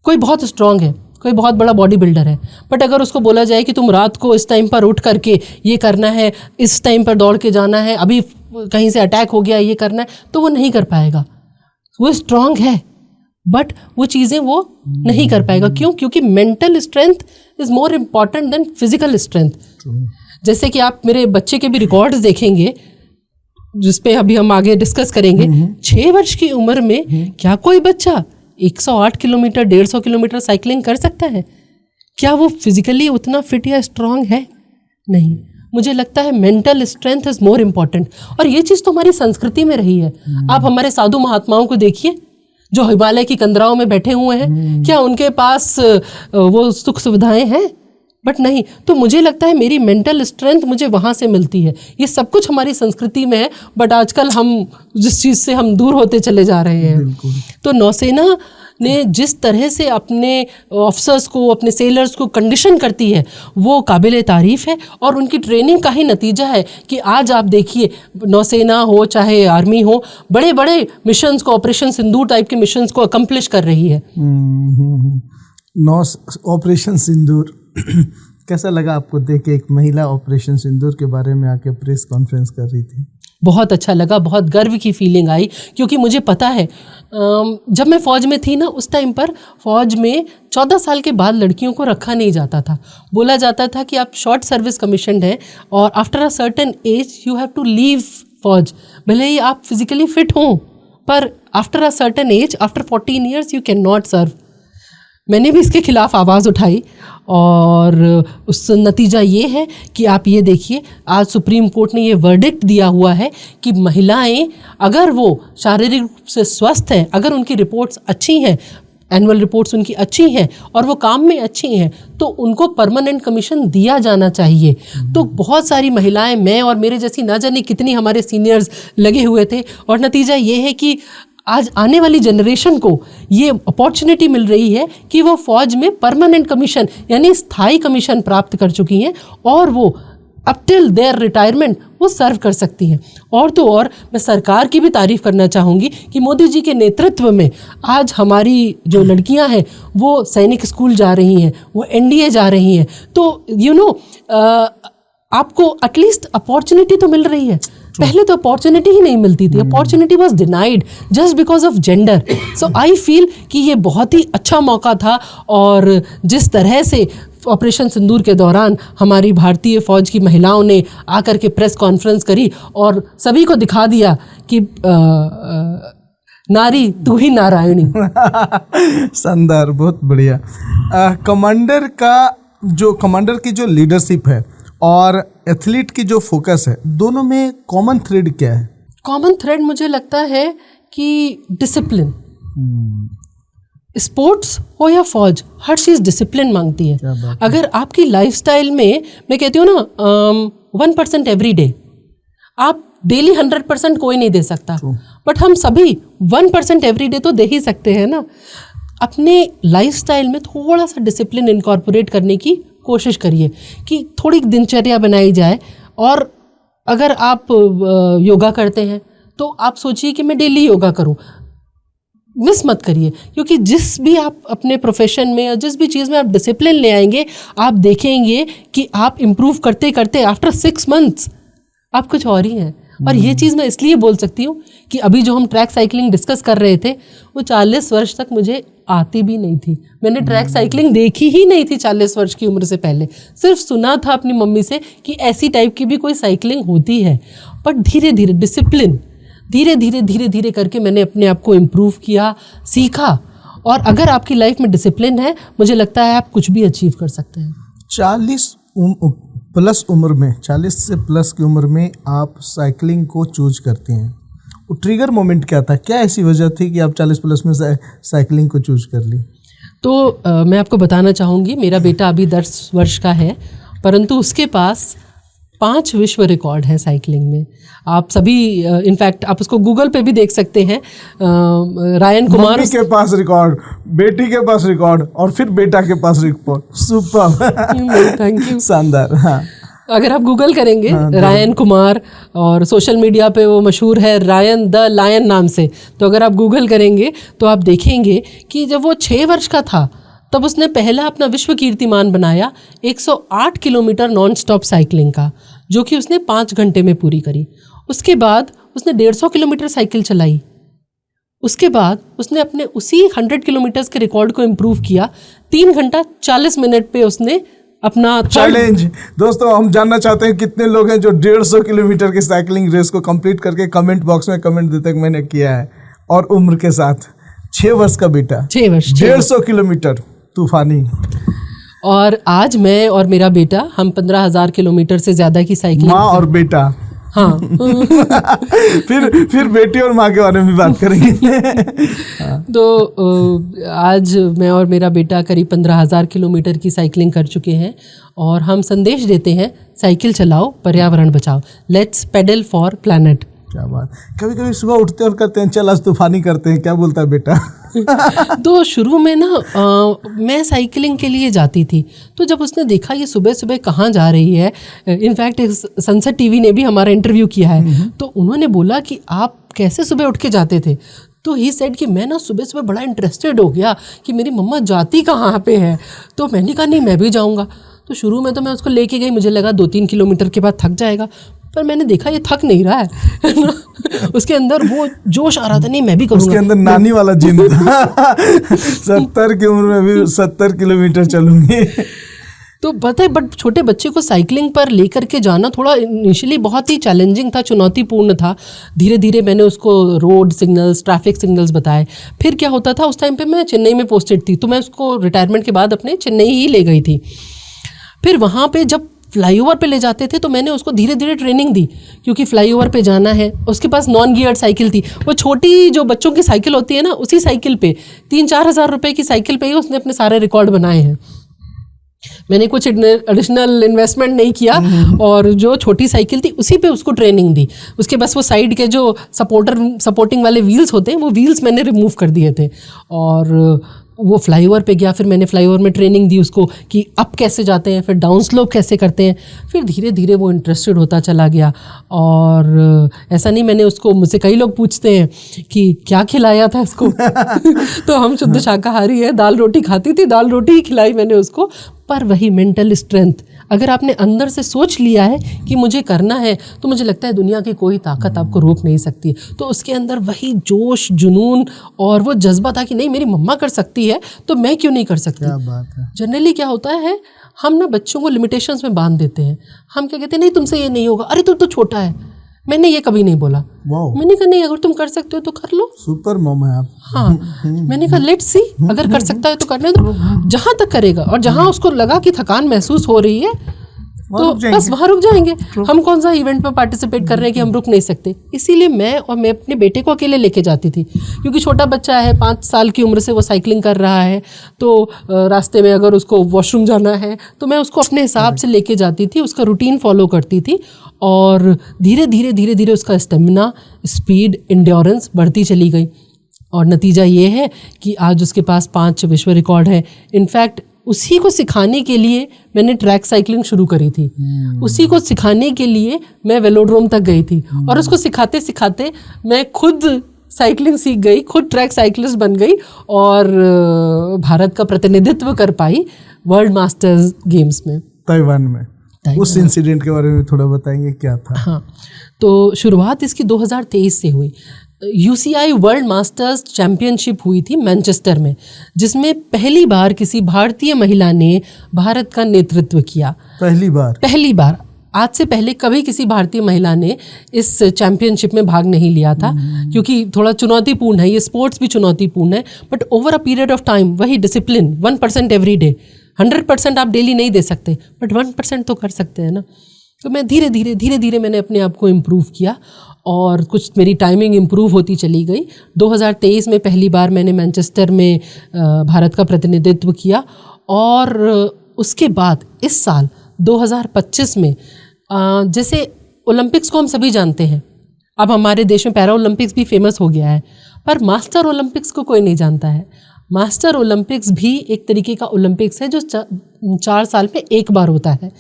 कोई बहुत स्ट्रांग है, कोई बहुत बड़ा बॉडी बिल्डर है, बट अगर उसको बोला जाए कि तुम रात को इस टाइम पर उठ करके ये करना है, इस टाइम पर दौड़ के जाना है, अभी कहीं से अटैक हो गया ये करना है, तो वो नहीं कर पाएगा। वो स्ट्रांग है बट वो चीज़ें वो नहीं कर पाएगा। क्यों? क्योंकि mental strength is more important than physical strength. जैसे कि आप मेरे बच्चे के भी रिकॉर्ड्स देखेंगे, जिस पे अभी हम आगे डिस्कस करेंगे। 6 वर्ष की उम्र में क्या कोई बच्चा 108 किलोमीटर 150 किलोमीटर साइकिलिंग कर सकता है? क्या वो फिजिकली उतना फिट या स्ट्रांग है? नहीं। मुझे लगता है mental strength is more important. और ये चीज़ तो हमारी संस्कृति में रही है। आप हमारे साधु महात्माओं को देखिए जो हिमालय की कंदराओं में बैठे हुए हैं, क्या उनके पास वो सुख सुविधाएं हैं? बट नहीं। तो मुझे लगता है मेरी मेंटल स्ट्रेंथ मुझे वहाँ से मिलती है। ये सब कुछ हमारी संस्कृति में है, बट आजकल हम जिस चीज़ से हम दूर होते चले जा रहे हैं। तो नौसेना ने जिस तरह से अपने ऑफिसर्स को, अपने सेलर्स को कंडीशन करती है, वो काबिल तारीफ़ है। और उनकी ट्रेनिंग का ही नतीजा है कि आज आप देखिए, नौसेना हो चाहे आर्मी हो, बड़े बड़े मिशंस को, ऑपरेशन सिंदूर टाइप के मिशंस को अकम्प्लिश कर रही है। ऑपरेशन सिंदूर कैसा लगा आपको देख के? एक महिला ऑपरेशन सिंदूर के बारे में आके प्रेस कॉन्फ्रेंस कर रही थी। बहुत अच्छा लगा, बहुत गर्व की फीलिंग आई, क्योंकि मुझे पता है जब मैं फ़ौज में थी ना, उस टाइम पर फ़ौज में 14 साल के बाद लड़कियों को रखा नहीं जाता था। बोला जाता था कि आप शॉर्ट सर्विस कमीशन्ड हैं और after a certain age you have to leave फ़ौज। भले ही आप फिज़िकली फिट हों, पर after a certain age, after 14 years you can not serve. मैंने भी इसके खिलाफ आवाज़ उठाई और उस नतीजा ये है कि आप ये देखिए, आज सुप्रीम कोर्ट ने ये वर्डिक्ट दिया हुआ है कि महिलाएं अगर वो शारीरिक रूप से स्वस्थ हैं, अगर उनकी रिपोर्ट्स अच्छी हैं, एनुअल रिपोर्ट्स उनकी अच्छी हैं और वो काम में अच्छी हैं, तो उनको परमानेंट कमीशन दिया जाना चाहिए। तो बहुत सारी महिलाएं, मैं और मेरे जैसी ना जाने कितनी हमारे सीनियर्स लगे हुए थे, और नतीजा ये है कि आज आने वाली जनरेशन को ये अपॉर्चुनिटी मिल रही है कि वो फ़ौज में परमानेंट कमीशन यानी स्थायी कमीशन प्राप्त कर चुकी हैं और वो अप टिल देयर रिटायरमेंट वो सर्व कर सकती हैं। और तो और मैं सरकार की भी तारीफ़ करना चाहूँगी कि मोदी जी के नेतृत्व में आज हमारी जो लड़कियां हैं वो सैनिक स्कूल जा रही हैं, वो NDA जा रही हैं। तो आपको एटलीस्ट अपॉर्चुनिटी तो मिल रही है। पहले तो अपॉर्चुनिटी ही नहीं मिलती थी, opportunity was denied just because of gender. So I feel कि ये बहुत ही अच्छा मौका था। और जिस तरह से ऑपरेशन सिंदूर के दौरान हमारी भारतीय फ़ौज की महिलाओं ने आकर के प्रेस कॉन्फ्रेंस करी और सभी को दिखा दिया कि नारी तू ही नारायणी। शानदार, बहुत बढ़िया। कमांडर की जो लीडरशिप है और एथलीट की जो फोकस है, दोनों में कॉमन थ्रेड क्या है? कॉमन थ्रेड मुझे लगता है कि डिसिप्लिन। स्पोर्ट्स हो या फौज, हर चीज़ डिसिप्लिन मांगती है। अगर आपकी लाइफस्टाइल में, मैं कहती हूँ ना 1% एवरी डे, आप डेली 100% कोई नहीं दे सकता, बट हम सभी 1% एवरी डे तो दे ही सकते हैं ना। अपने लाइफस्टाइल में थोड़ा सा डिसिप्लिन इनकॉर्पोरेट करने की कोशिश करिए कि थोड़ी दिनचर्या बनाई जाए। और अगर आप योगा करते हैं तो आप सोचिए कि मैं डेली योगा करूं, मिस मत करिए, क्योंकि जिस भी आप अपने प्रोफेशन में या जिस भी चीज़ में आप डिसिप्लिन ले आएंगे, आप देखेंगे कि आप इम्प्रूव करते करते आफ्टर 6 months आप कुछ और ही हैं। और ये चीज़ मैं इसलिए बोल सकती हूँ कि अभी जो हम ट्रैक साइकिलिंग डिस्कस कर रहे थे, वो 40 वर्ष तक मुझे आती भी नहीं थी। मैंने ट्रैक साइकिलिंग देखी ही नहीं थी 40 वर्ष की उम्र से पहले, सिर्फ सुना था अपनी मम्मी से कि ऐसी टाइप की भी कोई साइकिलिंग होती है। बट धीरे धीरे डिसिप्लिन, धीरे धीरे करके मैंने अपने आप को इम्प्रूव किया, सीखा। और अगर आपकी लाइफ में डिसिप्लिन है, मुझे लगता है आप कुछ भी अचीव कर सकते हैं। 40 से प्लस की उम्र में आप साइकिलिंग को चूज करते हैं, वो ट्रिगर मोमेंट क्या था? क्या ऐसी वजह थी कि आप 40 प्लस में साइकिलिंग को चूज कर ली? तो मैं आपको बताना चाहूँगी, मेरा बेटा अभी 10 वर्ष का है, परंतु उसके पास 5 विश्व रिकॉर्ड है साइकिलिंग में। आप सभी इनफैक्ट आप उसको गूगल पे भी देख सकते हैं। रायन कुमार के पास रिकॉर्ड, बेटी के पास रिकॉर्ड और फिर बेटा के पास रिकॉर्ड। सुपर, थैंक यू, शानदार। हाँ, अगर आप गूगल करेंगे रायन कुमार, और सोशल मीडिया पे वो मशहूर है रायन द लायन नाम से, तो अगर आप गूगल करेंगे तो आप देखेंगे कि जब वो 6 वर्ष का था तब उसने पहला अपना विश्व कीर्तिमान बनाया 108 किलोमीटर नॉन स्टॉप साइकिलिंग का, जो कि उसने 5 घंटे में पूरी करी। उसके बाद उसने 150 किलोमीटर साइकिल चलाई। उसके बाद उसने अपने उसी 100 किलोमीटर्स के रिकॉर्ड को इम्प्रूव किया। 3 घंटा 40 मिनट पे उसने अपना चैलेंज। दोस्तों, हम जानना चाहते हैं कितने लोग हैं जो 150 किलोमीटर की साइकिलिंग रेस को कंप्लीट करके कमेंट बॉक्स में कमेंट देते हैं मैंने किया है। और उम्र के साथ 6 वर्ष का बेटा, 6 वर्ष, 150 किलोमीटर, तूफानी। और आज मैं और मेरा बेटा, हम 15,000 किलोमीटर से ज़्यादा की साइकिलिंग, माँ और बेटा। हाँ फिर बेटी और माँ के बारे में भी बात करेंगे। तो आज मैं और मेरा बेटा करीब 15,000 किलोमीटर की साइकिलिंग कर चुके हैं, और हम संदेश देते हैं, साइकिल चलाओ, पर्यावरण बचाओ, लेट्स पेडल फॉर प्लैनेट। क्या बात। कभी कभी सुबह उठते और करते हैं चल आज तूफानी करते हैं, क्या बोलता है बेटा? तो शुरू में ना मैं साइकिलिंग के लिए जाती थी, तो जब उसने देखा ये सुबह सुबह कहाँ जा रही है, इनफैक्ट सनसेट टीवी ने भी हमारा इंटरव्यू किया है, तो उन्होंने बोला कि आप कैसे सुबह उठ के जाते थे? तो ही सेड कि मैं ना सुबह सुबह बड़ा इंटरेस्टेड हो गया कि मेरी मम्मा जाती कहाँ पे है, तो मैंने कहा नहीं मैं भी जाऊँगा। तो शुरू में तो मैं उसको लेके गई, मुझे लगा 2-3 किलोमीटर के बाद थक जाएगा, पर मैंने देखा ये थक नहीं रहा है उसके अंदर वो जोश आ रहा था, नहीं मैं भी करूँगा। उसके अंदर नानी वाला जिन था 70 की उम्र में भी 70 किलोमीटर चलूंगी। तो पता है, बट छोटे बच्चे को साइकिलिंग पर लेकर के जाना थोड़ा इनिशियली बहुत ही चैलेंजिंग था, चुनौतीपूर्ण था। धीरे धीरे मैंने उसको रोड सिग्नल्स, ट्रैफिक सिग्नल्स बताए। फिर क्या होता था, उस टाइम पे मैं चेन्नई में पोस्टेड थी, तो मैं उसको रिटायरमेंट के बाद अपने चेन्नई ही ले गई थी। फिर वहाँ पे जब फ्लाईओवर पे ले जाते थे तो मैंने उसको धीरे धीरे ट्रेनिंग दी, क्योंकि फ्लाईओवर पे जाना है। उसके पास नॉन गियर्ड साइकिल थी, वो छोटी जो बच्चों की साइकिल होती है ना, उसी साइकिल पे 3-4 हज़ार रुपये की साइकिल पे ही उसने अपने सारे रिकॉर्ड बनाए हैं। मैंने कुछ एडिशनल इन्वेस्टमेंट नहीं किया, और जो छोटी साइकिल थी उसी पे उसको ट्रेनिंग दी। उसके बस वो साइड के जो सपोर्टिंग वाले व्हील्स होते हैं, वो व्हील्स मैंने रिमूव कर दिए थे, और वो फ्लाईओवर पे गया। फिर मैंने फ्लाईओवर में ट्रेनिंग दी उसको कि अप कैसे जाते हैं, फिर डाउन स्लोप कैसे करते हैं। फिर धीरे धीरे वो इंटरेस्टेड होता चला गया। और ऐसा नहीं, मैंने उसको, मुझसे कई लोग पूछते हैं कि क्या खिलाया था इसको तो हम शुद्ध शाकाहारी है, दाल रोटी खाती थी, दाल रोटी ही खिलाई मैंने उसको। पर वही मेंटल स्ट्रेंथ, अगर आपने अंदर से सोच लिया है कि मुझे करना है, तो मुझे लगता है दुनिया की कोई ताकत आपको रोक नहीं सकती। तो उसके अंदर वही जोश, जुनून और वो जज्बा था कि नहीं मेरी मम्मा कर सकती है तो मैं क्यों नहीं कर सकती। क्या बात है। जनरली क्या होता है, हम ना बच्चों को लिमिटेशंस में बांध देते हैं। हम क्या कहते हैं, नहीं तुमसे ये नहीं होगा, अरे तू तो छोटा है, मैंने ये कभी नहीं बोला। वाओ, मैंने कहा नहीं, अगर तुम कर सकते हो तो कर लो। सुपर मॉम है आप। हाँ, मैंने कहा लेट्स सी, अगर कर सकता है तो करने दो, जहाँ तक करेगा। और जहाँ उसको लगा कि थकान महसूस हो रही है तो बस वहाँ रुक जाएंगे। हम कौन सा इवेंट में पार्टिसिपेट कर रहे हैं कि हम रुक नहीं सकते। इसीलिए मैं अपने बेटे को अकेले लेके जाती थी, क्योंकि छोटा बच्चा है, 5 साल की उम्र से वो साइकिलिंग कर रहा है, तो रास्ते में अगर उसको वॉशरूम जाना है तो मैं उसको अपने हिसाब से लेके जाती थी, उसका रूटीन फॉलो करती थी। और धीरे धीरे उसका स्टेमिना, स्पीड, एंड्योरेंस बढ़ती चली गई। और नतीजा ये है कि आज उसके पास 5 विश्व रिकॉर्ड है। इनफैक्ट उसी को सिखाने के लिए मैंने ट्रैक साइकिलिंग शुरू करी थी। उसी को सिखाने के लिए मैं वेलोड्रोम तक गई थी, और उसको सिखाते सिखाते मैं खुद साइकिलिंग सीख गई, खुद ट्रैक साइकिलिस्ट बन गई, और भारत का प्रतिनिधित्व कर पाई वर्ल्ड मास्टर्स गेम्स में, ताइवान में। उस इंसिडेंट के बारे में थोड़ा बताएंगे, क्या था? हाँ, तो शुरुआत इसकी 2023 से हुई। UCI वर्ल्ड मास्टर्स चैंपियनशिप हुई थी मैनचेस्टर में, जिसमें पहली बार किसी भारतीय महिला ने भारत का नेतृत्व किया। पहली बार। आज से पहले कभी किसी भारतीय महिला ने इस चैंपियनशिप में भाग नहीं लिया था, क्योंकि थोड़ा चुनौतीपूर्ण है, ये स्पोर्ट्स भी चुनौतीपूर्ण है। But over a period of time, वही डिसिप्लिन, 1% एवरी डे। 100% आप डेली नहीं दे सकते, बट 1% तो कर सकते हैं ना। तो मैं धीरे धीरे मैंने अपने आप को इम्प्रूव किया, और कुछ मेरी टाइमिंग इम्प्रूव होती चली गई। 2023 में पहली बार मैंने मैनचेस्टर में भारत का प्रतिनिधित्व किया, और उसके बाद इस साल 2025 में जैसे ओलंपिक्स को हम सभी जानते हैं, अब हमारे देश में पैरा ओलंपिक्स भी फेमस हो गया है, पर मास्टर ओलंपिक्स को कोई नहीं जानता है। मास्टर ओलंपिक्स भी एक तरीके का ओलंपिक्स है जो 4 साल में एक बार होता है,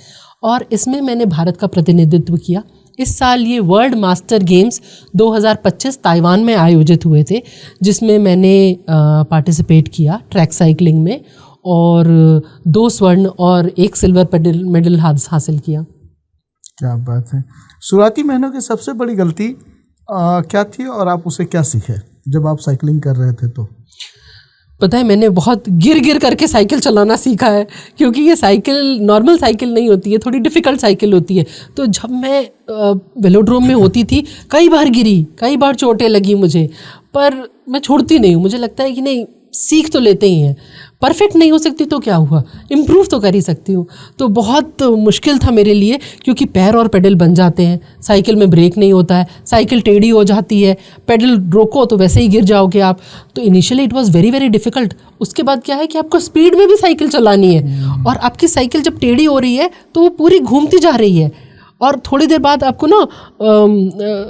और इसमें मैंने भारत का प्रतिनिधित्व किया। इस साल ये वर्ल्ड मास्टर गेम्स 2025 ताइवान में आयोजित हुए थे, जिसमें मैंने पार्टिसिपेट किया ट्रैक साइकिलिंग में, और 2 स्वर्ण और 1 सिल्वर मेडल हासिल किया। क्या बात है। शुरुआती महीनों की सबसे बड़ी गलती क्या थी, और आप उसे क्या सीखे जब आप साइकिलिंग कर रहे थे? तो पता है, मैंने बहुत गिर करके साइकिल चलाना सीखा है, क्योंकि ये साइकिल नॉर्मल साइकिल नहीं होती है, थोड़ी डिफ़िकल्ट साइकिल होती है। तो जब मैं वेलोड्रोम में होती थी, कई बार गिरी, कई बार चोटें लगी मुझे, पर मैं छोड़ती नहीं हूँ। मुझे लगता है कि नहीं, सीख तो लेते ही हैं, परफेक्ट नहीं हो सकती तो क्या हुआ, इम्प्रूव तो कर ही सकती हूँ। तो बहुत मुश्किल था मेरे लिए, क्योंकि पैर और पेडल बन जाते हैं, साइकिल में ब्रेक नहीं होता है, साइकिल टेढ़ी हो जाती है, पेडल रोको तो वैसे ही गिर जाओगे आप। तो initially it was very very difficult. उसके बाद क्या है कि आपको स्पीड में भी साइकिल चलानी है, और आपकी साइकिल जब टेढ़ी हो रही है तो वो पूरी घूमती जा रही है, और थोड़ी देर बाद आपको ना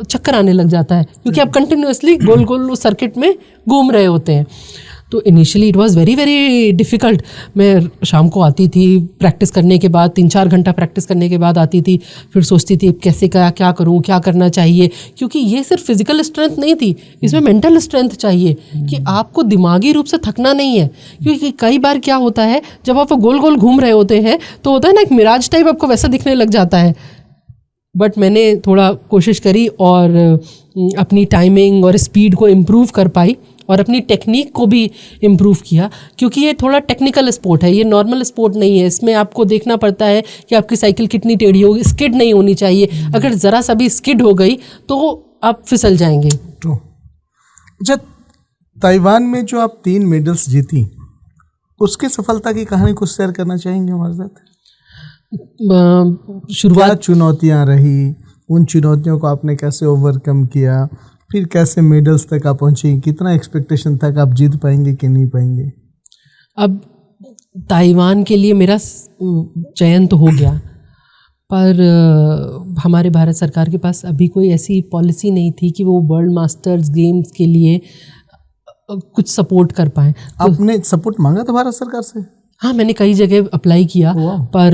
चक्कर आने लग जाता है, क्योंकि आप कंटिन्यूसली गोल गोल उस सर्किट में घूम रहे होते हैं। तो initially it was very very difficult. मैं शाम को आती थी प्रैक्टिस करने के बाद, 3-4 घंटा प्रैक्टिस करने के बाद आती थी, फिर सोचती थी कैसे क्या करूं, क्या करना चाहिए, क्योंकि ये सिर्फ फिजिकल स्ट्रेंथ नहीं थी, इसमें मेंटल स्ट्रेंथ चाहिए कि आपको दिमागी रूप से थकना नहीं है। क्योंकि कई बार क्या होता है, जब आप गोल गोल घूम रहे होते हैं तो होता है ना, एक मिराज टाइप आपको वैसा दिखने लग जाता है। बट मैंने थोड़ा कोशिश करी, और अपनी टाइमिंग और स्पीड को इम्प्रूव कर पाई, और अपनी टेक्निक को भी इम्प्रूव किया, क्योंकि ये थोड़ा टेक्निकल स्पोर्ट है, ये नॉर्मल स्पोर्ट नहीं है। इसमें आपको देखना पड़ता है कि आपकी साइकिल कितनी टेढ़ी होगी, स्किड नहीं होनी चाहिए। अगर ज़रा सा भी स्किड हो गई तो आप फिसल जाएंगे। अच्छा, ताइवान में जो आप 3 मेडल्स जीती, उसकी सफलता की कहानी कुछ शेयर करना चाहेंगे हमारे साथ? शुरुआत चुनौतियाँ रही, उन चुनौतियों को आपने कैसे ओवरकम किया, फिर कैसे मेडल्स तक आप पहुँची, कितना एक्सपेक्टेशन था कि आप जीत पाएंगे कि नहीं पाएंगे? अब ताइवान के लिए मेरा चयन तो हो गया, पर हमारे भारत सरकार के पास अभी कोई ऐसी पॉलिसी नहीं थी कि वो वर्ल्ड मास्टर्स गेम्स के लिए कुछ सपोर्ट कर पाएँ। आपने सपोर्ट मांगा था भारत सरकार से? हाँ, मैंने कई जगह अप्लाई किया, पर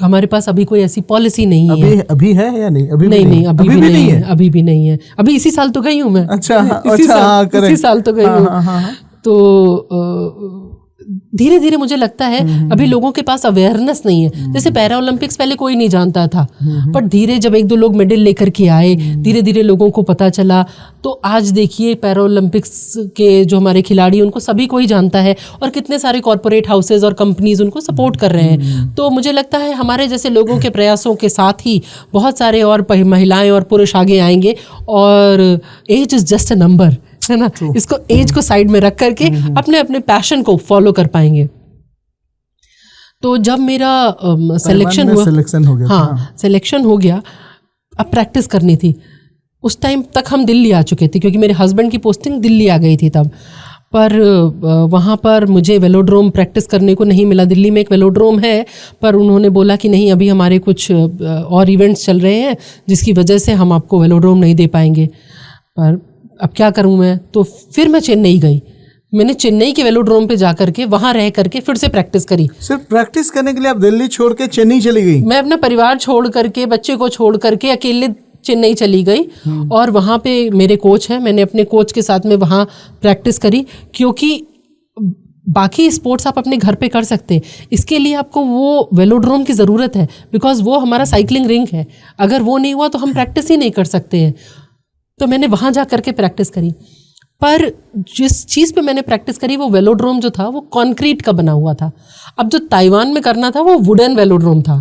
हमारे पास अभी कोई ऐसी पॉलिसी नहीं है। अभी है या नहीं? अभी नहीं, अभी भी नहीं है। अभी भी नहीं है। अभी इसी साल तो गई हूँ मैं। अच्छा, इसी साल तो गई हूँ। तो धीरे धीरे मुझे लगता है अभी लोगों के पास अवेयरनेस नहीं है। जैसे पैरा ओलंपिक्स पहले कोई नहीं जानता था, पर धीरे जब एक दो लोग मेडल लेकर के आए, धीरे धीरे लोगों को पता चला, तो आज देखिए पैरा ओलंपिक्स के जो हमारे खिलाड़ी उनको सभी को ही जानता है, और कितने सारे कॉरपोरेट हाउसेज और कंपनीज उनको सपोर्ट कर रहे हैं। तो मुझे लगता है हमारे जैसे लोगों के प्रयासों के साथ ही बहुत सारे और महिलाएं और पुरुष आगे आएंगे, और age is just a number, है ना। इसको एज को साइड में रख करके अपने अपने पैशन को फॉलो कर पाएंगे। तो जब मेरा सिलेक्शन हो गया, हाँ सिलेक्शन हो गया, अब प्रैक्टिस करनी थी। उस टाइम तक हम दिल्ली आ चुके थे, क्योंकि मेरे हस्बैंड की पोस्टिंग दिल्ली आ गई थी तब। पर वहाँ पर मुझे वेलोड्रोम प्रैक्टिस करने को नहीं मिला। दिल्ली में एक वेलोड्रोम है, पर उन्होंने बोला कि नहीं, अभी हमारे कुछ और इवेंट्स चल रहे हैं जिसकी वजह से हम आपको वेलोड्रोम नहीं दे पाएंगे। पर अब क्या करूं मैं, तो फिर मैं चेन्नई गई। मैंने चेन्नई के वेलोड्रोम पे जाकर के वहाँ रह करके फिर से प्रैक्टिस करी। सिर्फ प्रैक्टिस करने के लिए आप दिल्ली छोड़ के चेन्नई चली गई? मैं अपना परिवार छोड़ करके, बच्चे को छोड़ करके अकेले चेन्नई चली गई, और वहाँ पे मेरे कोच हैं, मैंने अपने कोच के साथ में वहाँ प्रैक्टिस करी। क्योंकि बाकी स्पोर्ट्स आप अपने घर पे कर सकते हैं, इसके लिए आपको वो वेलोड्रोम की ज़रूरत है, बिकॉज वो हमारा साइकिलिंग रिंग है। अगर वो नहीं हुआ तो हम प्रैक्टिस ही नहीं कर सकते हैं। तो मैंने वहाँ जा करके प्रैक्टिस करी, पर जिस चीज़ पे मैंने प्रैक्टिस करी वो वेलोड्रोम जो था वो कंक्रीट का बना हुआ था। अब जो ताइवान में करना था वो वुडन वेलोड्रोम था।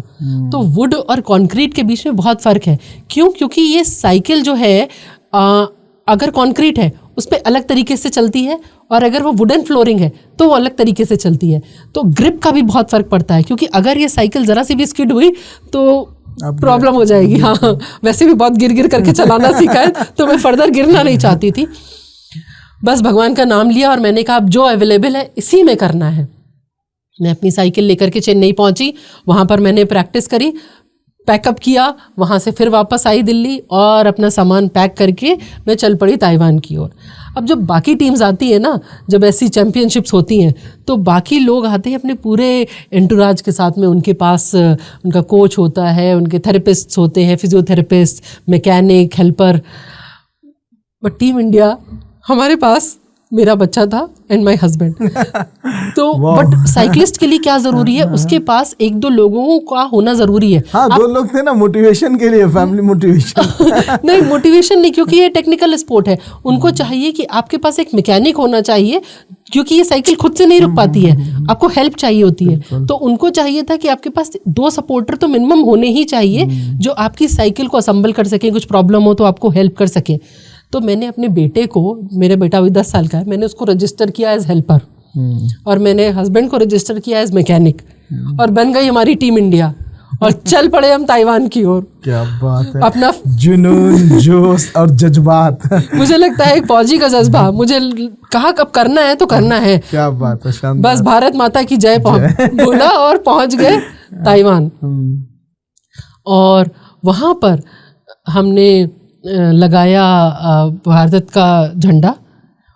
तो वुड और कंक्रीट के बीच में बहुत फ़र्क है। क्यों? क्योंकि ये साइकिल जो है अगर कंक्रीट है उस पर अलग तरीके से चलती है, और अगर वो वुडन फ्लोरिंग है तो वो अलग तरीके से चलती है। तो ग्रिप का भी बहुत फ़र्क पड़ता है, क्योंकि अगर ये साइकिल ज़रा सी भी स्किड हुई तो प्रॉब्लम हो जाएगी। हाँ, वैसे भी बहुत गिर करके चलाना सीखा है, तो मैं फर्दर गिरना नहीं चाहती थी। बस भगवान का नाम लिया और मैंने कहा अब जो अवेलेबल है इसी में करना है। मैं अपनी साइकिल लेकर के चेन्नई पहुंची, वहाँ पर मैंने प्रैक्टिस करी, पैकअप किया, वहाँ से फिर वापस आई दिल्ली और अपना सामान पैक करके मैं चल पड़ी ताइवान की ओर। अब जब बाकी टीम्स आती है ना, जब ऐसी चैम्पियनशिप्स होती हैं, तो बाकी लोग आते हैं अपने पूरे एंटुराज के साथ में। उनके पास उनका कोच होता है, उनके थेरेपिस्ट्स होते हैं, physiotherapist, mechanic, helper. But team India, हमारे पास मेरा बच्चा था एंड माय हस्बैंड। तो बट साइकिलिस्ट के लिए क्या जरूरी है, उसके पास एक दो लोगों का होना जरूरी है। हाँ, दो लोग थे ना मोटिवेशन के लिए, फैमिली मोटिवेशन। नहीं, मोटिवेशन नहीं, क्योंकि ये टेक्निकल स्पोर्ट है। उनको चाहिए कि आपके पास एक मैकेनिक होना चाहिए, क्योंकि ये साइकिल खुद से नहीं रुक पाती है, आपको हेल्प चाहिए होती है। तो उनको चाहिए था कि आपके पास दो सपोर्टर तो मिनिमम होने ही चाहिए, जो आपकी साइकिल को असेंबल कर सके, कुछ प्रॉब्लम हो तो आपको हेल्प कर सके। तो मैंने अपने बेटे को, मेरा बेटा अभी 10 साल का है, मैंने उसको रजिस्टर किया एज हेल्पर, और मैंने हस्बैंड को रजिस्टर किया एज मैकेनिक, और बन गई हमारी टीम इंडिया, और चल पड़े हम ताइवान की ओर। क्या बात है, अपना जुनून, जोश और जज्बात। मुझे लगता है एक फौजी का जज्बा, मुझे कहा कब करना है तो करना है। क्या बात है, शानदार। बस भारत माता की जय बोला और पहुंच गए ताइवान। और वहाँ पर हमने लगाया भारत का झंडा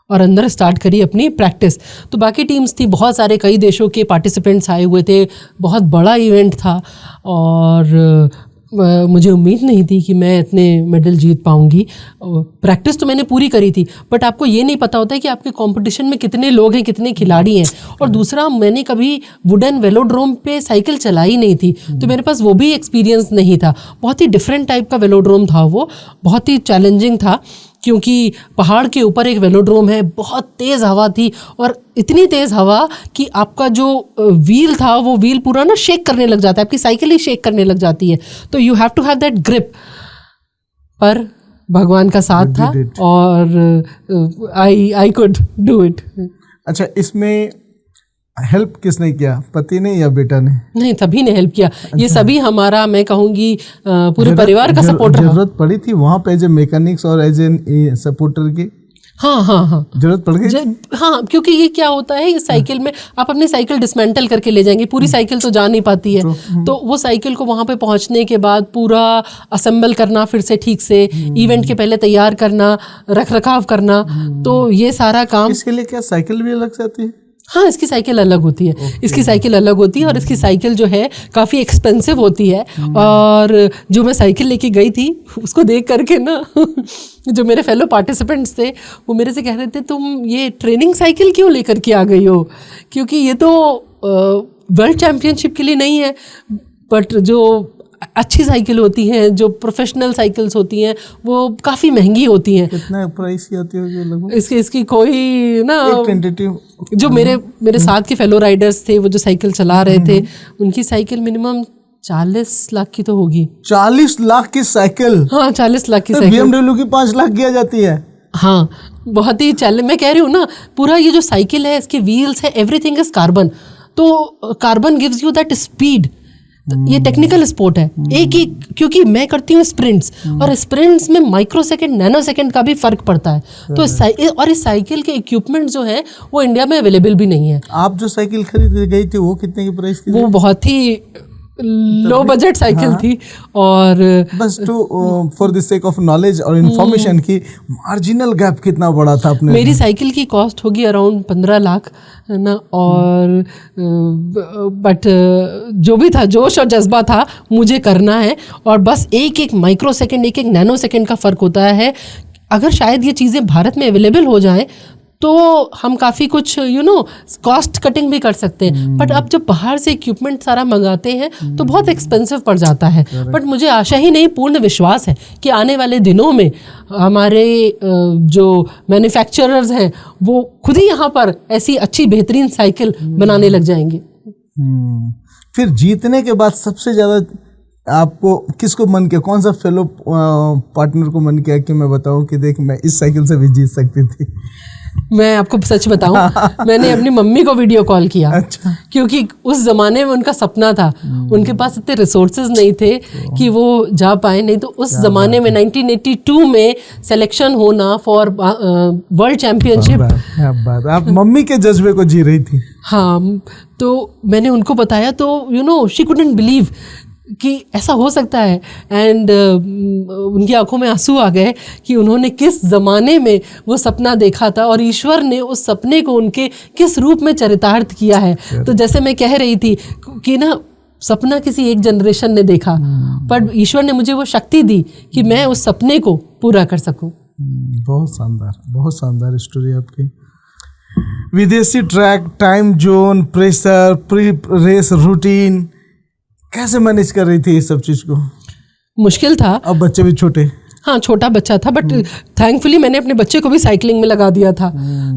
और अंदर स्टार्ट करी अपनी प्रैक्टिस। तो बाकी टीम्स थी, बहुत सारे कई देशों के पार्टिसिपेंट्स आए हुए थे, बहुत बड़ा इवेंट था, और मुझे उम्मीद नहीं थी कि मैं इतने मेडल जीत पाऊंगी। प्रैक्टिस तो मैंने पूरी करी थी, बट आपको ये नहीं पता होता है कि आपके कंपटीशन में कितने लोग हैं, कितने खिलाड़ी हैं। और दूसरा, मैंने कभी वुडन वेलोड्रोम पे साइकिल चलाई नहीं थी, तो मेरे पास वो भी एक्सपीरियंस नहीं था। बहुत ही डिफरेंट टाइप का वेलोड्रोम था वो, बहुत ही चैलेंजिंग था, क्योंकि पहाड़ के ऊपर एक वेलोड्रोम है, बहुत तेज़ हवा थी, और इतनी तेज़ हवा कि आपका जो व्हील था वो व्हील पूरा ना शेक करने लग जाता है, आपकी साइकिल ही शेक करने लग जाती है। तो you have to have that grip. पर भगवान का साथ था, और आई कुड डू इट। अच्छा, इसमें हेल्प किसने किया, पति ने या बेटा ने? नहीं, सभी ने हेल्प किया। अच्छा। ये सभी हमारा, मैं कहूँगी पूरे परिवार का सपोर्ट रहा। जरूरत पड़ी थी वहाँ पे एज ए मैकेनिक्स और एज ए सपोर्टर की? हाँ, जरूरत पड़ गई। हाँ, क्योंकि ये क्या होता है, इस साइकिल में आप अपनी साइकिल डिसमेंटल करके ले जाएंगे, पूरी साइकिल तो जा नहीं पाती है। तो वो साइकिल को वहाँ पे पहुँचने के बाद पूरा असेंबल करना, फिर से ठीक से इवेंट के पहले तैयार करना, रख रखाव करना, तो ये सारा काम। इसके लिए क्या साइकिल भी अलग से आती है? हाँ, इसकी साइकिल अलग होती है। इसकी साइकिल अलग होती है और इसकी साइकिल जो है काफ़ी एक्सपेंसिव होती है। और जो मैं साइकिल लेके गई थी उसको देख करके ना जो मेरे फेलो पार्टिसिपेंट्स थे वो मेरे से कह रहे थे तुम ये ट्रेनिंग साइकिल क्यों लेकर के आ गई हो, क्योंकि ये तो वर्ल्ड चैम्पियनशिप के लिए नहीं है, बट जो अच्छी साइकिल होती हैं, जो प्रोफेशनल साइकिल्स होती हैं, वो काफ़ी महंगी होती हैं। कितना प्राइस की होती होगी लगभग? इसकी कोई ना टेंटेटिव जो मेरे साथ के फेलो राइडर्स थे वो जो साइकिल चला रहे थे उनकी साइकिल मिनिमम 40 लाख की तो होगी। 40 लाख की साइकिल? हाँ, 40 लाख की साइकिल। BMW की 5 लाख की आ जाती है। हाँ, बहुत ही मैं कह रही हूँ ना, पूरा ये जो साइकिल है इसके व्हील्स है, एवरीथिंग इज कार्बन। तो carbon gives you that speed. ये टेक्निकल स्पोर्ट है। क्योंकि मैं करती हूँ स्प्रिंट्स, और स्प्रिंट्स में माइक्रो सेकेंड, नैनो सेकेंड का भी फर्क पड़ता है। तो इस साइकिल के इक्विपमेंट जो है वो इंडिया में अवेलेबल भी नहीं है। आप जो साइकिल खरीद गई थी वो कितने की प्राइस की? वो बहुत ही लो बजट साइकिल थी। और बस for the sake of knowledge और इन्फॉर्मेशन की मार्जिनल गैप कितना बड़ा था अपने? मेरी साइकिल की कॉस्ट होगी अराउंड 15 लाख, है ना। और बट जो भी था, जोश और जज्बा था, मुझे करना है। और बस एक माइक्रो सेकेंड, एक नैनो सेकेंड का फ़र्क होता है। अगर शायद ये चीज़ें भारत में अवेलेबल हो जाएं तो हम काफ़ी कुछ कॉस्ट कटिंग भी कर सकते हैं। बट अब जब बाहर से इक्विपमेंट सारा मंगाते हैं तो बहुत एक्सपेंसिव पड़ जाता है। बट मुझे आशा ही नहीं, पूर्ण विश्वास है कि आने वाले दिनों में हमारे जो मैन्युफैक्चरर्स हैं वो खुद ही यहाँ पर ऐसी अच्छी बेहतरीन साइकिल बनाने लग जाएंगे। फिर जीतने के बाद सबसे ज़्यादा आपको किसको मन किया? कौन सा फेलो पार्टनर को मन किया कि मैं बताऊं कि देख मैं इस साइकिल से भी जीत सकती थी? मैं आपको सच बताऊं, मैंने अपनी मम्मी को वीडियो कॉल किया। अच्छा। क्योंकि उस ज़माने में उनका सपना था। उनके पास इतने रिसोर्सेज नहीं थे कि वो जा पाए। नहीं तो उस ज़माने में 1982 में सिलेक्शन होना फॉर वर्ल्ड चैम्पियनशिप। आप मम्मी के जज्बे को जी रही थी। हाँ, तो मैंने उनको बताया तो शी कुडंट बिलीव कि ऐसा हो सकता है। एंड उनकी आंखों में आंसू आ गए कि उन्होंने किस ज़माने में वो सपना देखा था और ईश्वर ने उस सपने को उनके किस रूप में चरितार्थ किया है। तो जैसे मैं कह रही थी कि ना, सपना किसी एक जनरेशन ने देखा, पर ईश्वर ने मुझे वो शक्ति दी कि मैं उस सपने को पूरा कर सकूं। बहुत शानदार स्टोरी आपकी। विदेशी track, time zone, pressure, pre race routine, कैसे मैनेज कर रही थी ये सब चीज़ को? मुश्किल था। अब बच्चे भी छोटे? हाँ, छोटा बच्चा था, बट थैंकफुली मैंने अपने बच्चे को भी साइकिलिंग में लगा दिया था।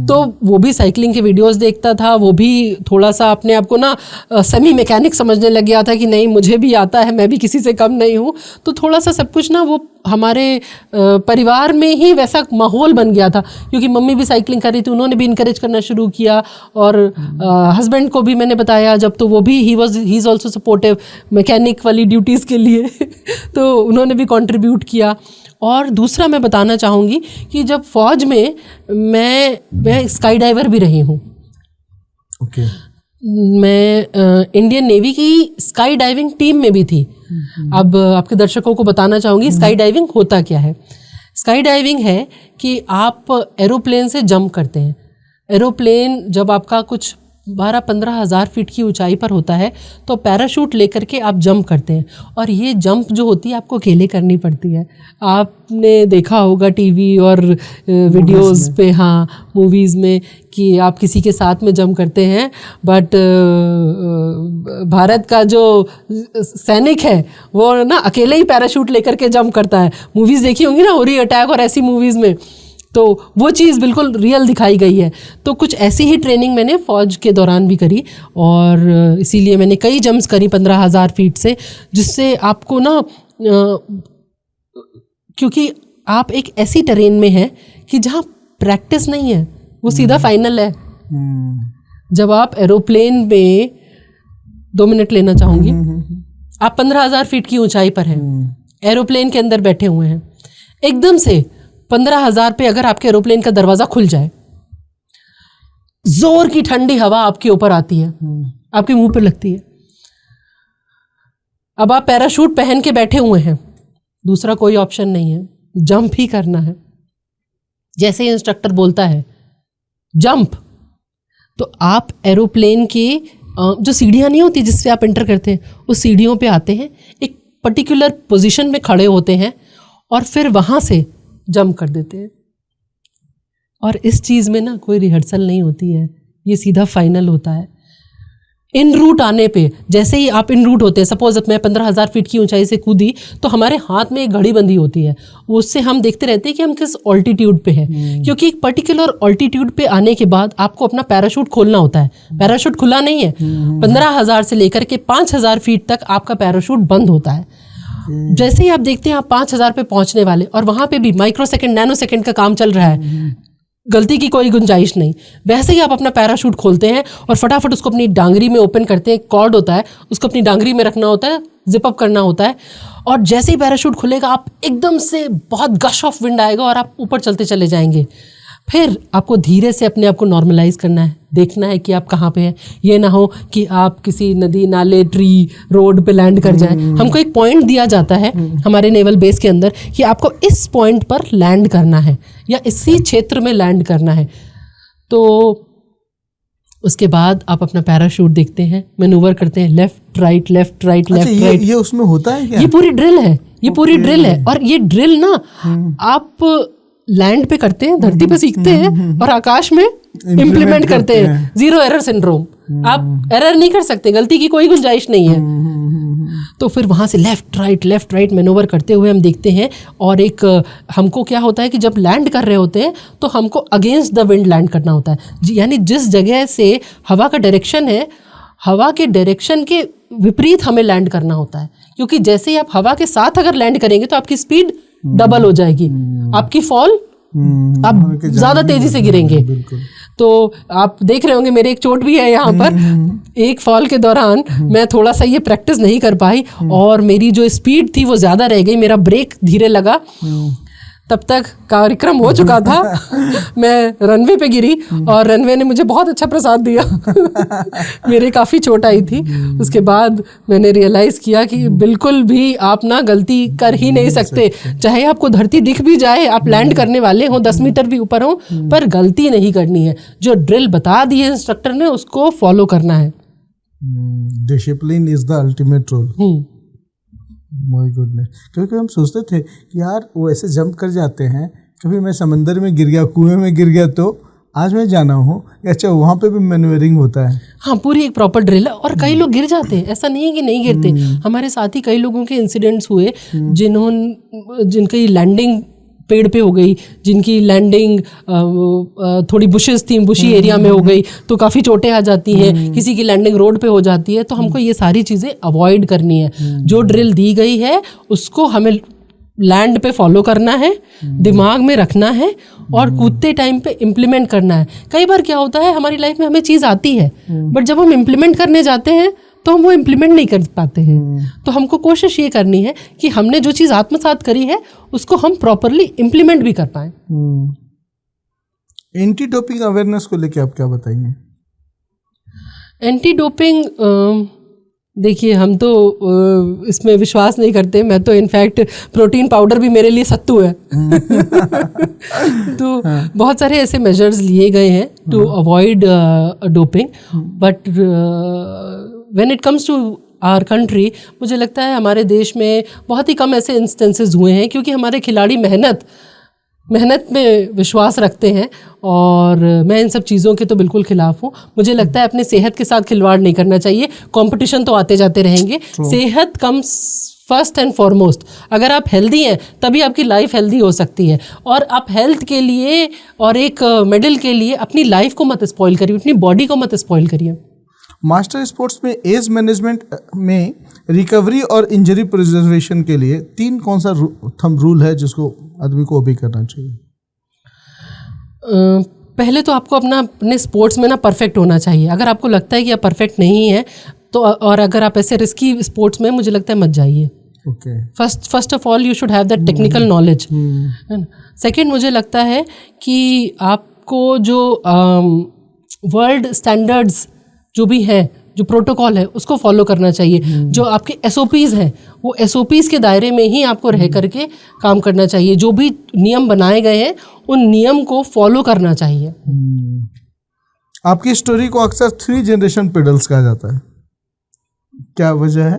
तो वो भी साइकिलिंग के वीडियोस देखता था। वो भी थोड़ा सा अपने आप को ना सेमी मैकेनिक समझने लग गया था कि नहीं, मुझे भी आता है, मैं भी किसी से कम नहीं हूँ। तो थोड़ा सा सब कुछ ना वो हमारे परिवार में ही वैसा माहौल बन गया था, क्योंकि मम्मी भी साइकिलिंग कर रही थी, उन्होंने भी इनकरेज करना शुरू किया। और हस्बैंड को भी मैंने बताया जब, तो वो भी he is also supportive mechanic वाली ड्यूटीज़ के लिए तो उन्होंने भी कंट्रीब्यूट किया। और दूसरा मैं बताना चाहूँगी कि जब फ़ौज में मैं स्काई डाइवर भी रही हूँ। ओके। मैं इंडियन नेवी की स्काई डाइविंग टीम में भी थी। अब आपके दर्शकों को बताना चाहूँगी स्काई डाइविंग होता क्या है। स्काई डाइविंग है कि आप एरोप्लेन से जंप करते हैं। एरोप्लेन जब आपका कुछ 12-15 हज़ार फीट की ऊंचाई पर होता है तो पैराशूट लेकर के आप जंप करते हैं। और ये जंप जो होती है आपको अकेले करनी पड़ती है। आपने देखा होगा टीवी और वीडियोस पे, हाँ, मूवीज़ में, कि आप किसी के साथ में जंप करते हैं। बट भारत का जो सैनिक है वो ना अकेले ही पैराशूट लेकर के जंप करता है। मूवीज़ देखी होंगी ना, उरी अटैक और ऐसी मूवीज़ में, तो वो चीज़ बिल्कुल रियल दिखाई गई है। तो कुछ ऐसी ही ट्रेनिंग मैंने फ़ौज के दौरान भी करी, और इसीलिए मैंने कई जंप्स करी 15,000 फीट से, जिससे आपको ना क्योंकि आप एक ऐसी टेरेन में हैं कि जहाँ प्रैक्टिस नहीं है, वो सीधा फाइनल है। जब आप एरोप्लेन में 2 मिनट लेना चाहूँगी, आप 15,000 फीट की ऊंचाई पर हैं, एरोप्लेन के अंदर बैठे हुए हैं, एकदम से 15,000 पे अगर आपके एरोप्लेन का दरवाज़ा खुल जाए, जोर की ठंडी हवा आपके ऊपर आती है, आपके मुंह पर लगती है। अब आप पैराशूट पहन के बैठे हुए हैं, दूसरा कोई ऑप्शन नहीं है, जंप ही करना है। जैसे ही इंस्ट्रक्टर बोलता है जंप, तो आप एरोप्लेन के जो सीढ़ियाँ नहीं होती जिससे आप एंटर करते हैं, उस सीढ़ियों पे आते हैं, एक पर्टिकुलर पोजीशन में खड़े होते हैं और फिर वहाँ से जंप कर देते हैं। और इस चीज़ में ना कोई रिहर्सल नहीं होती है, ये सीधा फाइनल होता है। इन रूट आने पे जैसे ही आप इन रूट होते हैं, सपोज मैं 15,000 फीट की ऊंचाई से कूदी तो हमारे हाथ में एक घड़ी बंधी होती है, उससे हम देखते रहते हैं कि हम किस ऑल्टीट्यूड पे हैं। क्योंकि एक पर्टिकुलर ऑल्टीट्यूड पे आने के बाद आपको अपना पैराशूट खोलना होता है। पैराशूट खुला नहीं है, 15,000 से लेकर के 5,000 फीट तक आपका पैराशूट बंद होता है। जैसे ही आप देखते हैं आप 5,000 पे पहुंचने वाले, और वहां पे भी माइक्रो सेकेंड, नैनो सेकेंड का काम चल रहा है, गलती की कोई गुंजाइश नहीं। वैसे ही आप अपना पैराशूट खोलते हैं और फटाफट उसको अपनी डांगरी में ओपन करते हैं। कॉर्ड होता है, उसको अपनी डांगरी में रखना होता है, जिप अप करना होता है, और जैसे ही पैराशूट खुलेगा आप एकदम से बहुत गश ऑफ विंड आएगा और आप ऊपर चलते चले जाएंगे। फिर आपको धीरे से अपने आप को नॉर्मलाइज करना है, देखना है कि आप कहाँ पे हैं। ये ना हो कि आप किसी नदी, नाले, ट्री, रोड पे लैंड कर जाएं। हमको एक पॉइंट दिया जाता है हमारे नेवल बेस के अंदर कि आपको इस पॉइंट पर लैंड करना है या इसी क्षेत्र में लैंड करना है। तो उसके बाद आप अपना पैराशूट देखते हैं, मैनूवर करते हैं, left right left right left right. ये उसमें होता है क्या? ये पूरी ड्रिल है, ये पूरी ड्रिल है। और ये ड्रिल ना आप लैंड पे करते हैं, धरती पे सीखते हैं और आकाश में इम्प्लीमेंट करते हैं। 0 एरर सिंड्रोम। आप एरर नहीं कर सकते, गलती की कोई गुंजाइश नहीं है। तो फिर वहाँ से लेफ्ट राइट मैनूवर करते हुए हम देखते हैं। और एक हमको क्या होता है कि जब लैंड कर रहे होते हैं तो हमको अगेंस्ट द विंड लैंड करना होता है। यानी जिस जगह से हवा का डायरेक्शन है, हवा के डायरेक्शन के विपरीत हमें लैंड करना होता है। क्योंकि जैसे ही आप हवा के साथ अगर लैंड करेंगे तो आपकी स्पीड डबल हो जाएगी, आपकी फॉल आप ज्यादा तेजी से गिरेंगे। तो आप देख रहे होंगे मेरे एक चोट भी है यहाँ पर। एक फॉल के दौरान मैं थोड़ा सा ये प्रैक्टिस नहीं कर पाई और मेरी जो स्पीड थी वो ज्यादा रह गई, मेरा ब्रेक धीरे लगा। तब तक कार्यक्रम हो चुका था, मैं रनवे पे गिरी और रनवे ने मुझे बहुत अच्छा प्रसाद दिया। मेरे काफ़ी चोट आई थी। उसके बाद मैंने रियलाइज़ किया कि बिल्कुल भी आप ना गलती कर ही नहीं सकते। चाहे आपको धरती दिख भी जाए, आप लैंड करने वाले हो 10 मीटर भी ऊपर हो, पर गलती नहीं करनी है। जो ड्रिल बता दी है इंस्ट्रक्टर ने उसको फॉलो करना है। Discipline is the ultimate rule. My goodness. क्योंकि हम सोचते थे कि यार वो ऐसे जंप कर जाते हैं, कभी मैं समंदर में गिर गया, कुएं में गिर गया, तो आज मैं जाना हूँ अच्छा वहाँ पे भी मैन्यूवरिंग होता है। हाँ, पूरी एक प्रॉपर ड्रिल है। और कई लोग गिर जाते हैं, ऐसा नहीं है कि नहीं गिरते। हमारे साथ ही कई लोगों के इंसिडेंट्स हुए जिनकी लैंडिंग पेड़ पे हो गई, जिनकी लैंडिंग थोड़ी बुशेस थी, बुशी एरिया में हो गई, तो काफ़ी चोटें आ जाती हैं। किसी की लैंडिंग रोड पे हो जाती है। तो हमको ये सारी चीज़ें अवॉइड करनी है। जो ड्रिल दी गई है उसको हमें लैंड पे फॉलो करना है, दिमाग में रखना है और कूदते टाइम पे इम्प्लीमेंट करना है। कई बार क्या होता है हमारी लाइफ में हमें चीज़ आती है बट जब हम इम्प्लीमेंट करने जाते हैं तो हम वो इम्प्लीमेंट नहीं कर पाते हैं। तो हमको कोशिश ये करनी है कि हमने जो चीज़ आत्मसात करी है उसको हम प्रॉपरली इम्प्लीमेंट भी कर पाएं। एंटी डोपिंग अवेयरनेस को लेके आप क्या बताएंगे? एंटी डोपिंग देखिए, हम तो इसमें विश्वास नहीं करते। मैं तो इनफैक्ट प्रोटीन पाउडर भी मेरे लिए सत्तू है। तो बहुत सारे ऐसे मेजर्स लिए गए हैं to avoid doping, but when it comes to our country मुझे लगता है हमारे देश में बहुत ही कम ऐसे इंस्टेंसेस हुए हैं, क्योंकि हमारे खिलाड़ी मेहनत में विश्वास रखते हैं। और मैं इन सब चीज़ों के तो बिल्कुल खिलाफ हूँ। मुझे लगता है अपने सेहत के साथ खिलवाड़ नहीं करना चाहिए। कंपटीशन तो आते जाते रहेंगे, सेहत कम्स फर्स्ट एंड फॉरमोस्ट। अगर आप हेल्दी हैं तभी आपकी लाइफ हेल्दी हो सकती है। और आप हेल्थ के लिए और एक मेडल के लिए अपनी लाइफ को मत स्पॉइल करिए, अपनी बॉडी को मत स्पॉइल करिए। मास्टर स्पोर्ट्स में एज मैनेजमेंट में रिकवरी और इंजरी प्रिजर्वेशन के लिए 3 कौन सा थंब रूल है जिसको आदमी को भी करना चाहिए? पहले तो आपको अपने स्पोर्ट्स में ना परफेक्ट होना चाहिए। अगर आपको लगता है कि आप परफेक्ट नहीं है तो, और अगर आप ऐसे रिस्की स्पोर्ट्स में, मुझे लगता है मत जाइए। First of all you should have that technical knowledge. Second, मुझे लगता है कि आपको जो वर्ल्ड स्टैंडर्ड्स जो भी हैं, जो प्रोटोकॉल है, उसको फॉलो करना चाहिए। जो आपके SOPs हैं वो SOPs के दायरे में ही आपको रह करके काम करना चाहिए। जो भी नियम बनाए गए हैं उन नियम को फॉलो करना चाहिए। आपकी स्टोरी को अक्सर 3 जनरेशन पेडल्स कहा जाता है, क्या वजह है?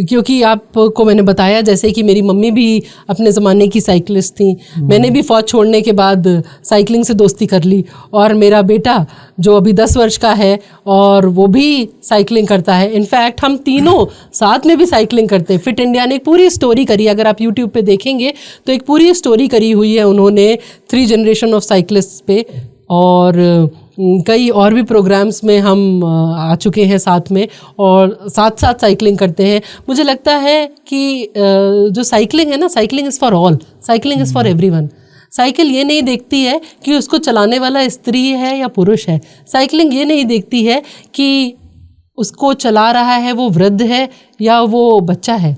क्योंकि आपको मैंने बताया जैसे कि मेरी मम्मी भी अपने ज़माने की साइकिलिस्ट थी, मैंने भी फ़ौज छोड़ने के बाद साइकिलिंग से दोस्ती कर ली, और मेरा बेटा जो अभी 10 वर्ष का है और वो भी साइकिलिंग करता है। इनफैक्ट हम तीनों साथ में भी साइकिलिंग करते हैं। फिट इंडिया ने एक पूरी स्टोरी करी, अगर आप यूट्यूब पे देखेंगे तो एक पूरी स्टोरी करी हुई है उन्होंने 3 जनरेशन ऑफ साइकिलिस्ट पे, और कई और भी प्रोग्राम्स में हम आ चुके हैं साथ में, और साथ साथ साइकिलिंग करते हैं। मुझे लगता है कि जो साइकिलिंग है ना, cycling is for all, cycling is for everyone. Cycle ये नहीं देखती है कि उसको चलाने वाला स्त्री है या पुरुष है, साइकिलिंग ये नहीं देखती है कि उसको चला रहा है वो वृद्ध है या वो बच्चा है।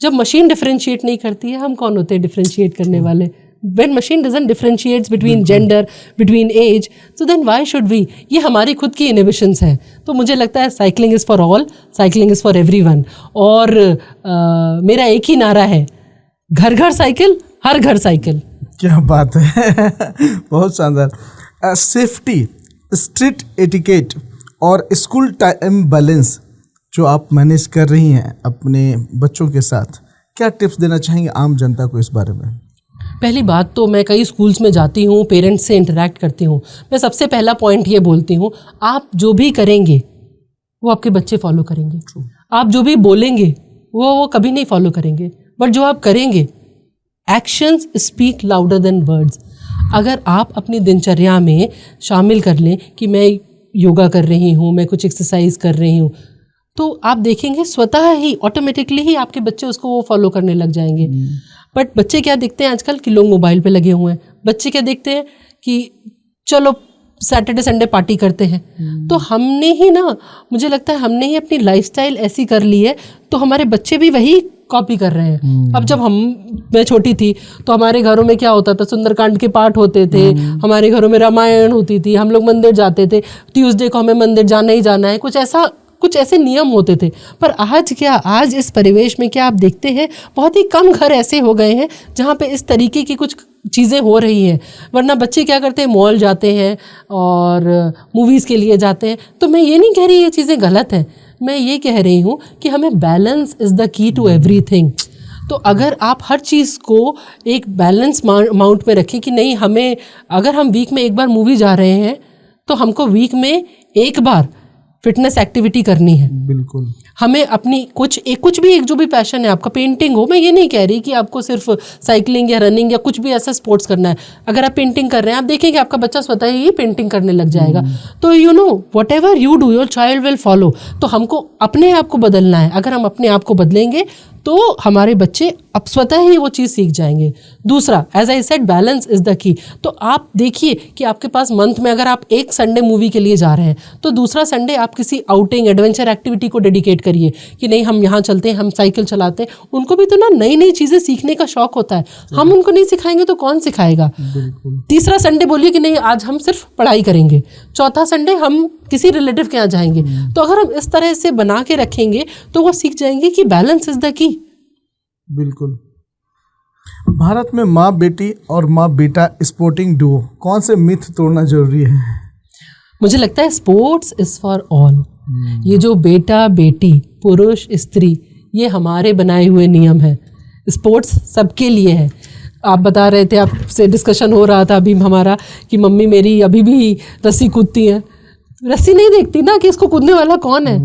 जब मशीन डिफरेंशिएट नहीं करती है, हम कौन होते हैं डिफरेंशिएट करने वाले? When machine doesn't differentiate between gender, between age, so then why should we? ये हमारी खुद की inhibitions हैं। तो मुझे लगता है cycling is for all, cycling is for everyone. और मेरा एक ही नारा है, घर घर साइकिल, हर घर साइकिल। क्या बात है बहुत शानदार। सेफ्टी, स्ट्रीट एटिकेट और स्कूल टाइम बैलेंस जो आप मैनेज कर रही हैं अपने बच्चों के साथ, क्या टिप्स देना चाहेंगे आम जनता को इस बारे में? पहली बात तो मैं कई स्कूल्स में जाती हूँ, पेरेंट्स से इंटरेक्ट करती हूँ, मैं सबसे पहला पॉइंट ये बोलती हूँ, आप जो भी करेंगे वो आपके बच्चे फॉलो करेंगे। आप जो भी बोलेंगे वो कभी नहीं फॉलो करेंगे, बट जो आप करेंगे, actions speak louder than words. अगर आप अपनी दिनचर्या में शामिल कर लें कि मैं योगा कर रही हूँ, मैं कुछ एक्सरसाइज कर रही हूँ, तो आप देखेंगे स्वतः ही ऑटोमेटिकली ही आपके बच्चे उसको वो फॉलो करने लग जाएंगे। बट बच्चे क्या देखते हैं आजकल कि लोग मोबाइल पे लगे हुए हैं। बच्चे क्या देखते हैं कि चलो सैटरडे संडे पार्टी करते हैं। तो हमने ही ना, मुझे लगता है हमने ही अपनी लाइफस्टाइल ऐसी कर ली है, तो हमारे बच्चे भी वही कॉपी कर रहे हैं। अब जब मैं छोटी थी तो हमारे घरों में क्या होता था, सुंदरकांड के पाठ होते थे, हमारे घरों में रामायण होती थी, हम लोग मंदिर जाते थे, ट्यूसडे को हमें मंदिर जाना ही जाना है, कुछ ऐसे नियम होते थे। पर आज क्या, आज इस परिवेश में क्या आप देखते हैं, बहुत ही कम घर ऐसे हो गए हैं जहाँ पे इस तरीके की कुछ चीज़ें हो रही हैं। वरना बच्चे क्या करते हैं, मॉल जाते हैं और मूवीज़ के लिए जाते हैं। तो मैं ये नहीं कह रही ये चीज़ें गलत हैं, मैं ये कह रही हूँ कि हमें balance is the key to everything. तो अगर आप हर चीज़ को एक बैलेंस अमाउंट में रखें कि नहीं, हमें अगर हम वीक में एक बार मूवी जा रहे हैं तो हमको वीक में एक बार फिटनेस एक्टिविटी करनी है। बिल्कुल। हमें अपनी कुछ भी एक जो भी पैशन है आपका, पेंटिंग हो, मैं ये नहीं कह रही कि आपको सिर्फ साइकिलिंग या रनिंग या कुछ भी ऐसा स्पोर्ट्स करना है। अगर आप पेंटिंग कर रहे हैं, आप देखेंगे आपका बच्चा स्वतः ही पेंटिंग करने लग जाएगा। तो you know what ever you do your child will follow. तो हमको अपने आप को बदलना है। अगर हम अपने आप को बदलेंगे तो हमारे बच्चे अब स्वतः ही वो चीज़ सीख जाएंगे। दूसरा, as I said, balance is the key. तो आप देखिए कि आपके पास मंथ में अगर आप एक संडे मूवी के लिए जा रहे हैं तो दूसरा संडे आप किसी आउटिंग एडवेंचर एक्टिविटी को डेडिकेट करिए कि नहीं हम यहाँ चलते हैं, हम साइकिल चलाते हैं। उनको भी तो ना नई नई चीज़ें सीखने का शौक होता है, हम उनको नहीं सिखाएंगे तो कौन सिखाएगा। तीसरा संडे बोलिए कि नहीं आज हम सिर्फ पढ़ाई करेंगे, चौथा संडे हम किसी रिलेटिव के यहाँ जाएंगे। तो अगर हम इस तरह से बना के रखेंगे तो वो सीख जाएंगे कि बैलेंस इज द की। बिल्कुल। भारत में माँ बेटी और माँ बेटा स्पोर्टिंग डुओ, कौन से मिथ तोड़ना जरूरी है? मुझे लगता है स्पोर्ट्स इज फॉर ऑल। ये जो बेटा बेटी, पुरुष स्त्री, ये हमारे बनाए हुए नियम है। स्पोर्ट्स सबके लिए है। आप बता रहे थे, आपसे डिस्कशन हो रहा था अभी हमारा कि मम्मी मेरी अभी भी रस्सी कूदती है। रस्सी नहीं देखती ना कि इसको कूदने वाला कौन है,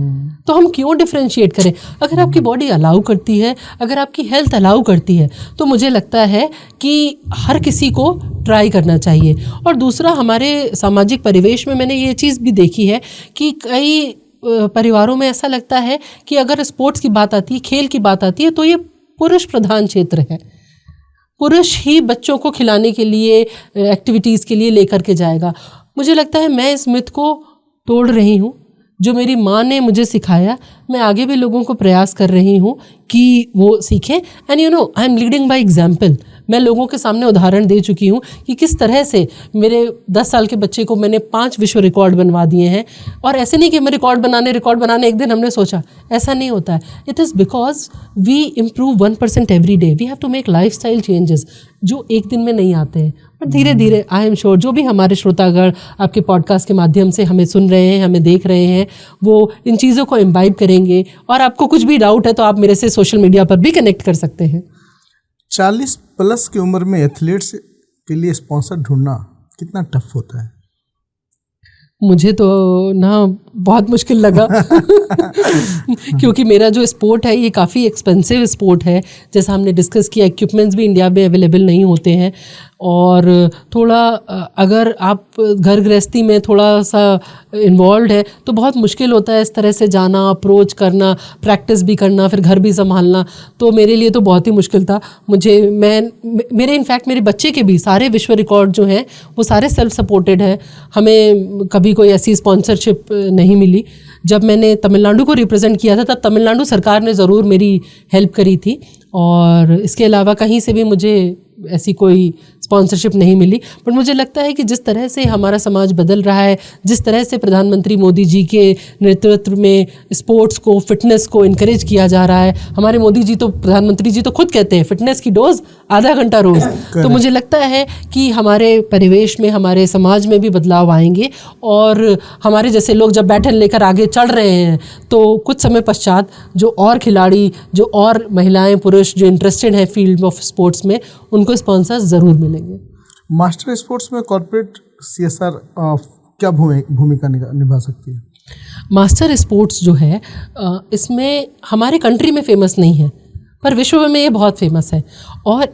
तो हम क्यों डिफरेंशिएट करें? अगर आपकी बॉडी अलाउ करती है, अगर आपकी हेल्थ अलाउ करती है, तो मुझे लगता है कि हर किसी को ट्राई करना चाहिए। और दूसरा, हमारे सामाजिक परिवेश में मैंने ये चीज़ भी देखी है कि कई परिवारों में ऐसा लगता है कि अगर स्पोर्ट्स की बात आती है, खेल की बात आती है, तो ये पुरुष प्रधान क्षेत्र है। पुरुष ही बच्चों को खिलाने के लिए, एक्टिविटीज़ के लिए लेकर के जाएगा। मुझे लगता है मैं इस मिथ को तोड़ रही हूँ। जो मेरी माँ ने मुझे सिखाया, मैं आगे भी लोगों को प्रयास कर रही हूँ कि वो सीखें। And you no, I am leading by example. मैं लोगों के सामने उदाहरण दे चुकी हूँ कि किस तरह से मेरे 10 साल के बच्चे को मैंने 5 विश्व रिकॉर्ड बनवा दिए हैं। और ऐसे नहीं कि मैं रिकॉर्ड बनाने एक दिन हमने सोचा, ऐसा नहीं होता है। It is because we improve 1% every day. We have to make lifestyle changes जो एक दिन में नहीं आते हैं, पर धीरे धीरे आई एम श्योर जो भी हमारे श्रोतागण आपके पॉडकास्ट के माध्यम से हमें सुन रहे हैं, हमें देख रहे हैं, वो इन चीज़ों को इम्बाइब करेंगे। और आपको कुछ भी डाउट है तो आप मेरे से सोशल मीडिया पर भी कनेक्ट कर सकते हैं। 40 प्लस की उम्र में एथलीट्स के लिए स्पॉन्सर ढूंढना कितना टफ होता है? मुझे तो ना बहुत मुश्किल लगा क्योंकि मेरा जो स्पोर्ट है ये काफ़ी एक्सपेंसिव स्पोर्ट है। जैसा हमने डिस्कस किया, इक्विपमेंट्स भी इंडिया में अवेलेबल नहीं होते हैं। और थोड़ा अगर आप घर गृहस्थी में थोड़ा सा इन्वॉल्व है तो बहुत मुश्किल होता है इस तरह से जाना, अप्रोच करना, प्रैक्टिस भी करना, फिर घर भी संभालना। तो मेरे लिए तो बहुत ही मुश्किल था। मेरे इनफैक्ट मेरे बच्चे के भी सारे विश्व रिकॉर्ड जो हैं वो सारे सेल्फ सपोर्टेड हैं। हमें कभी कोई ऐसी स्पॉन्सरशिप नहीं मिली। जब मैंने तमिलनाडु को रिप्रेजेंट किया था तब तमिलनाडु सरकार ने ज़रूर मेरी हेल्प करी थी, और इसके अलावा कहीं से भी मुझे ऐसी कोई स्पॉन्सरशिप नहीं मिली। पर मुझे लगता है कि जिस तरह से हमारा समाज बदल रहा है, जिस तरह से प्रधानमंत्री मोदी जी के नेतृत्व में स्पोर्ट्स को, फिटनेस को इनकरेज किया जा रहा है। हमारे मोदी जी तो, प्रधानमंत्री जी तो खुद कहते हैं फिटनेस की डोज आधा घंटा रोज। तो मुझे लगता है कि हमारे परिवेश में, हमारे समाज में भी बदलाव आएंगे, और हमारे जैसे लोग जब बैटन लेकर आगे चढ़ रहे हैं तो कुछ समय पश्चात जो और खिलाड़ी, जो और महिलाएं, पुरुष जो इंटरेस्टेड हैं फील्ड ऑफ स्पोर्ट्स में, उनको स्पॉन्सर्स ज़रूर मिलेंगे। मास्टर स्पोर्ट्स में कॉर्पोरेट CSR क्या भूमिका निभा सकती है? मास्टर स्पोर्ट्स जो है इसमें हमारे कंट्री में फेमस नहीं है, पर विश्व में ये बहुत फेमस है। और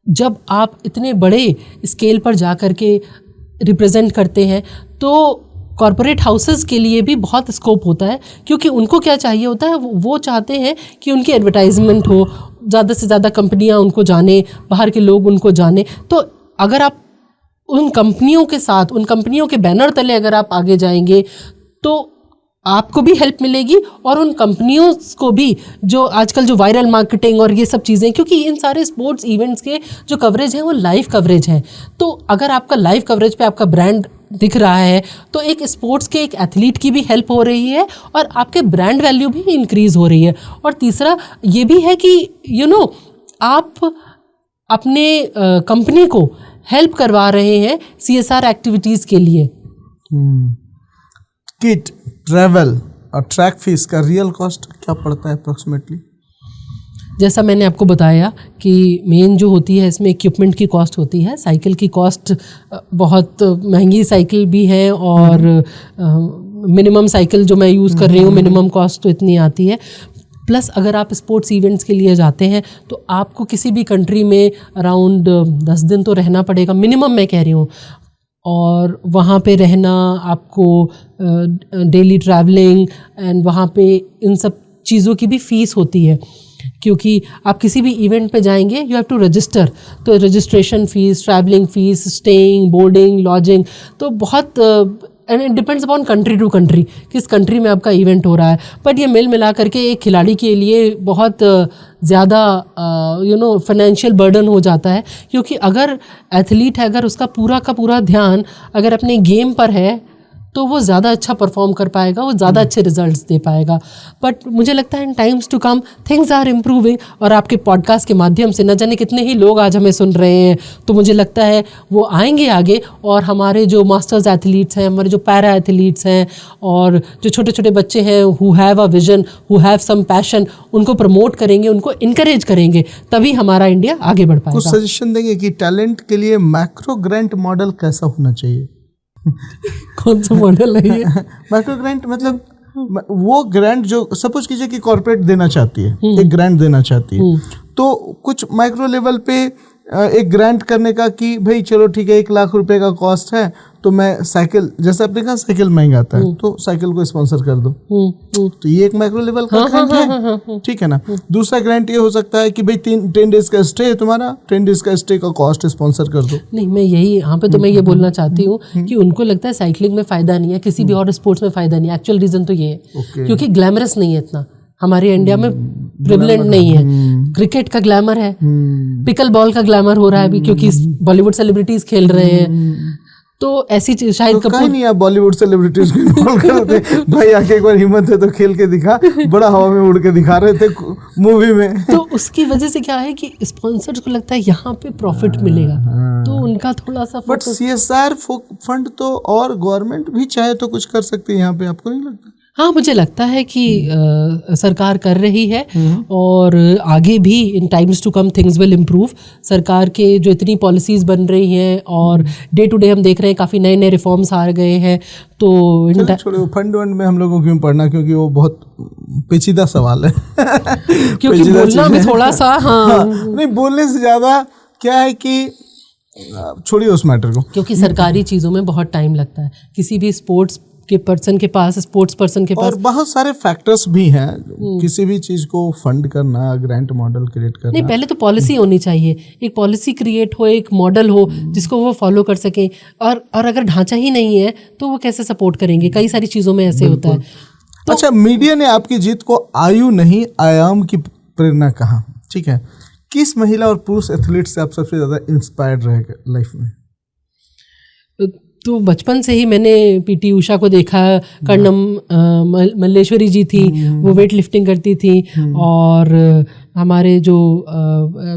जब आप इतने बड़े स्केल पर जा कर के रिप्रेजेंट करते हैं तो कॉर्पोरेट हाउसेस के लिए भी बहुत स्कोप होता है, क्योंकि उनको क्या चाहिए होता है, वो चाहते हैं कि उनकी एडवर्टाइजमेंट हो, ज़्यादा से ज़्यादा कंपनियां उनको जाने, बाहर के लोग उनको जाने। तो अगर आप उन कंपनियों के साथ, उन कंपनियों के बैनर तले अगर आप आगे जाएंगे तो आपको भी हेल्प मिलेगी, और उन कंपनियों को भी जो आजकल जो वायरल मार्केटिंग और ये सब चीज़ें, क्योंकि इन सारे स्पोर्ट्स इवेंट्स के जो कवरेज है वो लाइव कवरेज है। तो अगर आपका लाइव कवरेज पे आपका ब्रांड दिख रहा है तो एक स्पोर्ट्स के एक एथलीट की भी हेल्प हो रही है और आपके ब्रांड वैल्यू भी इंक्रीज़ हो रही है। और तीसरा ये भी है कि आप अपने कंपनी को हेल्प करवा रहे हैं CSR एक्टिविटीज़ के लिए। किट, ट्रैवल और ट्रैक फीस का रियल कॉस्ट क्या पड़ता है अप्रॉक्सीमेटली? जैसा मैंने आपको बताया कि मेन जो होती है इसमें इक्विपमेंट की कॉस्ट होती है। साइकिल की कॉस्ट बहुत महंगी साइकिल भी है, और मिनिमम साइकिल जो मैं यूज़ कर रही हूँ मिनिमम कॉस्ट तो इतनी आती है। प्लस अगर आप स्पोर्ट्स इवेंट्स के लिए जाते हैं तो आपको किसी भी कंट्री में अराउंड 10 दिन तो रहना पड़ेगा मिनिमम, मैं कह रही हूँ। और वहाँ पे रहना, आपको डेली ट्रैवलिंग एंड वहाँ पे इन सब चीज़ों की भी फ़ीस होती है, क्योंकि आप किसी भी इवेंट पे जाएंगे यू हैव टू रजिस्टर। तो registration fees, travelling fees, staying, boarding, lodging, तो बहुत and it depends upon country to country, किस कंट्री में आपका इवेंट हो रहा है। बट ये मिल मिला करके एक खिलाड़ी के लिए बहुत ज़्यादा फाइनेंशियल बर्डन हो जाता है, क्योंकि अगर एथलीट है, अगर उसका पूरा का पूरा ध्यान अगर अपने गेम पर है तो वो ज़्यादा अच्छा परफॉर्म कर पाएगा, वो ज़्यादा अच्छे रिजल्ट्स दे पाएगा। बट मुझे लगता है in times to come things are improving, और आपके पॉडकास्ट के माध्यम से न जाने कितने ही लोग आज हमें सुन रहे हैं। तो मुझे लगता है वो आएंगे आगे, और हमारे जो मास्टर्स एथलीट्स हैं, हमारे जो पैरा एथलीट्स हैं, और जो छोटे छोटे बच्चे हैं who have a vision, who have some passion, उनको प्रमोट करेंगे, उनको इनकरेज करेंगे, तभी हमारा इंडिया आगे बढ़ पाएगा। कुछ सजेशन देंगे कि टैलेंट के लिए मैक्रो ग्रांट मॉडल कैसा होना चाहिए? कौन सा मॉडल है ये? माइक्रो ग्रांट मतलब वो ग्रांट जो सपोज कीजिए कि कॉर्पोरेट देना चाहती है, एक ग्रांट देना चाहती है, तो कुछ माइक्रो लेवल पे एक ग्रांट करने का कि भाई चलो ठीक है 1 लाख रुपए का कॉस्ट है, तो मैं साइकिल, जैसे आपने कहा साइकिल महंगा आता है तो साइकिल को स्पॉन्सर कर दो, तो ये एक माइक्रो लेवल का ग्रांट है, ठीक है ना। दूसरा ग्रांट ये हो सकता है कि भाई 10 डेज का स्टे है तुम्हारा, 10 डेज का स्टे का कॉस्ट स्पॉन्सर कर दो। नहीं, मैं यही यहाँ पे तो मैं ये बोलना चाहती हूँ कि उनको लगता है साइकिलिंग में फ़ायदा नहीं है, किसी भी और स्पोर्ट्स में फ़ायदा नहीं है। एक्चुअल रीज़न तो ये है क्योंकि ग्लैमरस नहीं है इतना, हमारे इंडिया में प्रिविलेंट नहीं है। क्रिकेट का ग्लैमर है, पिकल बॉल का ग्लैमर हो रहा है अभी, क्योंकि बॉलीवुड सेलिब्रिटीज खेल रहे हैं। तो ऐसी चीज शाहिद तो कपूर नहीं, आप बॉलीवुड सेलिब्रिटीज को इन्वॉल्व करते भाई, आके एक बार हिम्मत है तो खेल के दिखा, बड़ा हवा में उड़ के दिखा रहे थे मूवी में। तो उसकी वजह से क्या है कि स्पॉन्सर्स को लगता है यहाँ पे प्रॉफिट मिलेगा, तो उनका थोड़ा सा बट CSR फंड तो और गवर्नमेंट भी चाहे तो कुछ कर सकती है यहाँ पे, आपको नहीं लगता? हाँ, मुझे लगता है कि सरकार कर रही है और आगे भी in times to come things will improve. सरकार के जो इतनी पॉलिसीज़ बन रही हैं और डे टू डे हम देख रहे हैं काफ़ी नए नए रिफॉर्म्स आ गए हैं। तो छोड़ो फंड वंड में हम लोगों को क्यों पढ़ना, क्योंकि वो बहुत पेचीदा सवाल है क्योंकि बोलना भी थोड़ा सा हाँ नहीं, बोलने से ज़्यादा क्या है कि छोड़िए उस मैटर को, क्योंकि सरकारी चीज़ों में बहुत टाइम लगता है। किसी भी स्पोर्ट्स पर्सन के पास और बहुत सारे फैक्टर्स भी हैं किसी भी चीज़ को फंड करना, ग्रांट मॉडल क्रिएट करना। नहीं, पहले तो पॉलिसी होनी चाहिए, एक पॉलिसी क्रिएट हो, एक मॉडल हो जिसको वो फॉलो कर सकें। और अगर ढांचा ही नहीं है तो वो कैसे सपोर्ट करेंगे? कई सारी चीज़ों में ऐसे होता है। तो अच्छा, मीडिया ने आपकी जीत को आयु नहीं आयाम की प्रेरणा कहा, ठीक है। किस महिला और पुरुष एथलीट से आप सबसे ज़्यादा इंस्पायर्ड रहे लाइफ में? तो बचपन से ही मैंने पीटी उषा को देखा। कर्णम मल्लेश्वरी जी थी, वो वेट लिफ्टिंग करती थी। और हमारे जो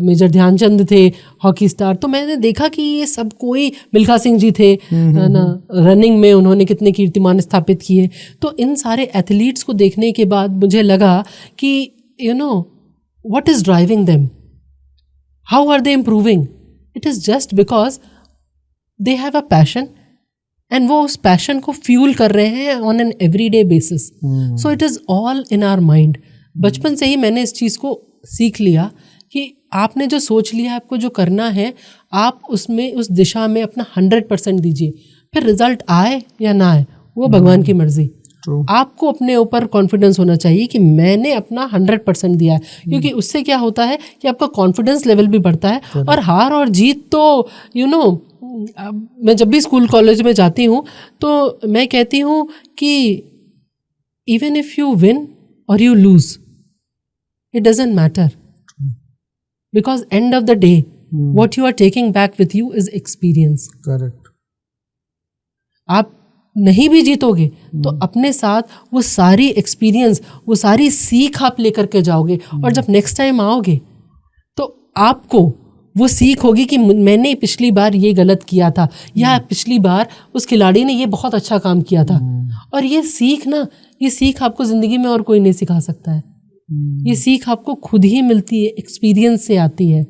मेजर ध्यानचंद थे, हॉकी स्टार, तो मैंने देखा कि ये सब कोई, मिल्खा सिंह जी थे ना, रनिंग में उन्होंने कितने कीर्तिमान स्थापित किए। तो इन सारे एथलीट्स को देखने के बाद मुझे लगा कि what is driving them, how are they improving? It is just because they have a passion and वो उस पैशन को फ्यूल कर रहे हैं on an everyday basis. So it is all in our mind. बचपन से ही मैंने इस चीज़ को सीख लिया कि आपने जो सोच लिया, आपको जो करना है, आप उसमें उस दिशा में अपना 100% दीजिए। फिर रिजल्ट आए या ना आए वो भगवान की मर्जी। आपको अपने ऊपर कॉन्फिडेंस होना चाहिए कि मैंने अपना 100% दिया है, क्योंकि उससे क्या होता है कि आपका कॉन्फिडेंस लेवल भी बढ़ता है। और हार और जीत तो मैं जब भी स्कूल कॉलेज में जाती हूँ तो मैं कहती हूँ कि इवन इफ यू विन और you lose, it doesn't matter, because end of the day what you are taking back with you is experience. Correct. आप नहीं भी जीतोगे तो अपने साथ वो सारी एक्सपीरियंस, वो सारी सीख आप लेकर के जाओगे। और जब नेक्स्ट टाइम आओगे तो आपको वो सीख होगी कि मैंने पिछली बार ये गलत किया था, या पिछली बार उस खिलाड़ी ने ये बहुत अच्छा काम किया था। और ये सीख आपको ज़िंदगी में और कोई नहीं सिखा सकता है। ये सीख आपको खुद ही मिलती है, एक्सपीरियंस से आती है।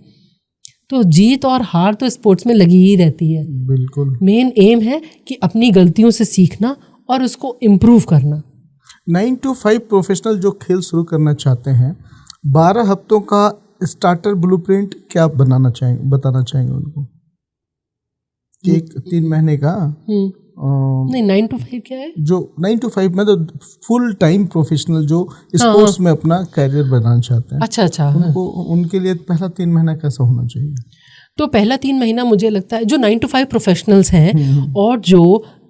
तो जीत और हार तो स्पोर्ट्स में लगी ही रहती है। बिल्कुल। मेन एम है कि अपनी गलतियों से सीखना और उसको इम्प्रूव करना। 9 to 5 प्रोफेशनल जो खेल शुरू करना चाहते हैं, 12 हफ्तों का स्टार्टर ब्लूप्रिंट क्या बताना चाहेंगे उनको? कि 3 महीने का नहीं, 9 to 5 क्या है? जो 9 to 5 में तो फुल टाइम प्रोफेशनल जो स्पोर्ट्स में अपना कैरियर बनाना चाहते हैं। अच्छा। उनके लिए पहला 3 महीना कैसा होना चाहिए? तो पहला 3 महीना मुझे लगता है जो 9 to 5 प्रोफेशनल्स हैं और जो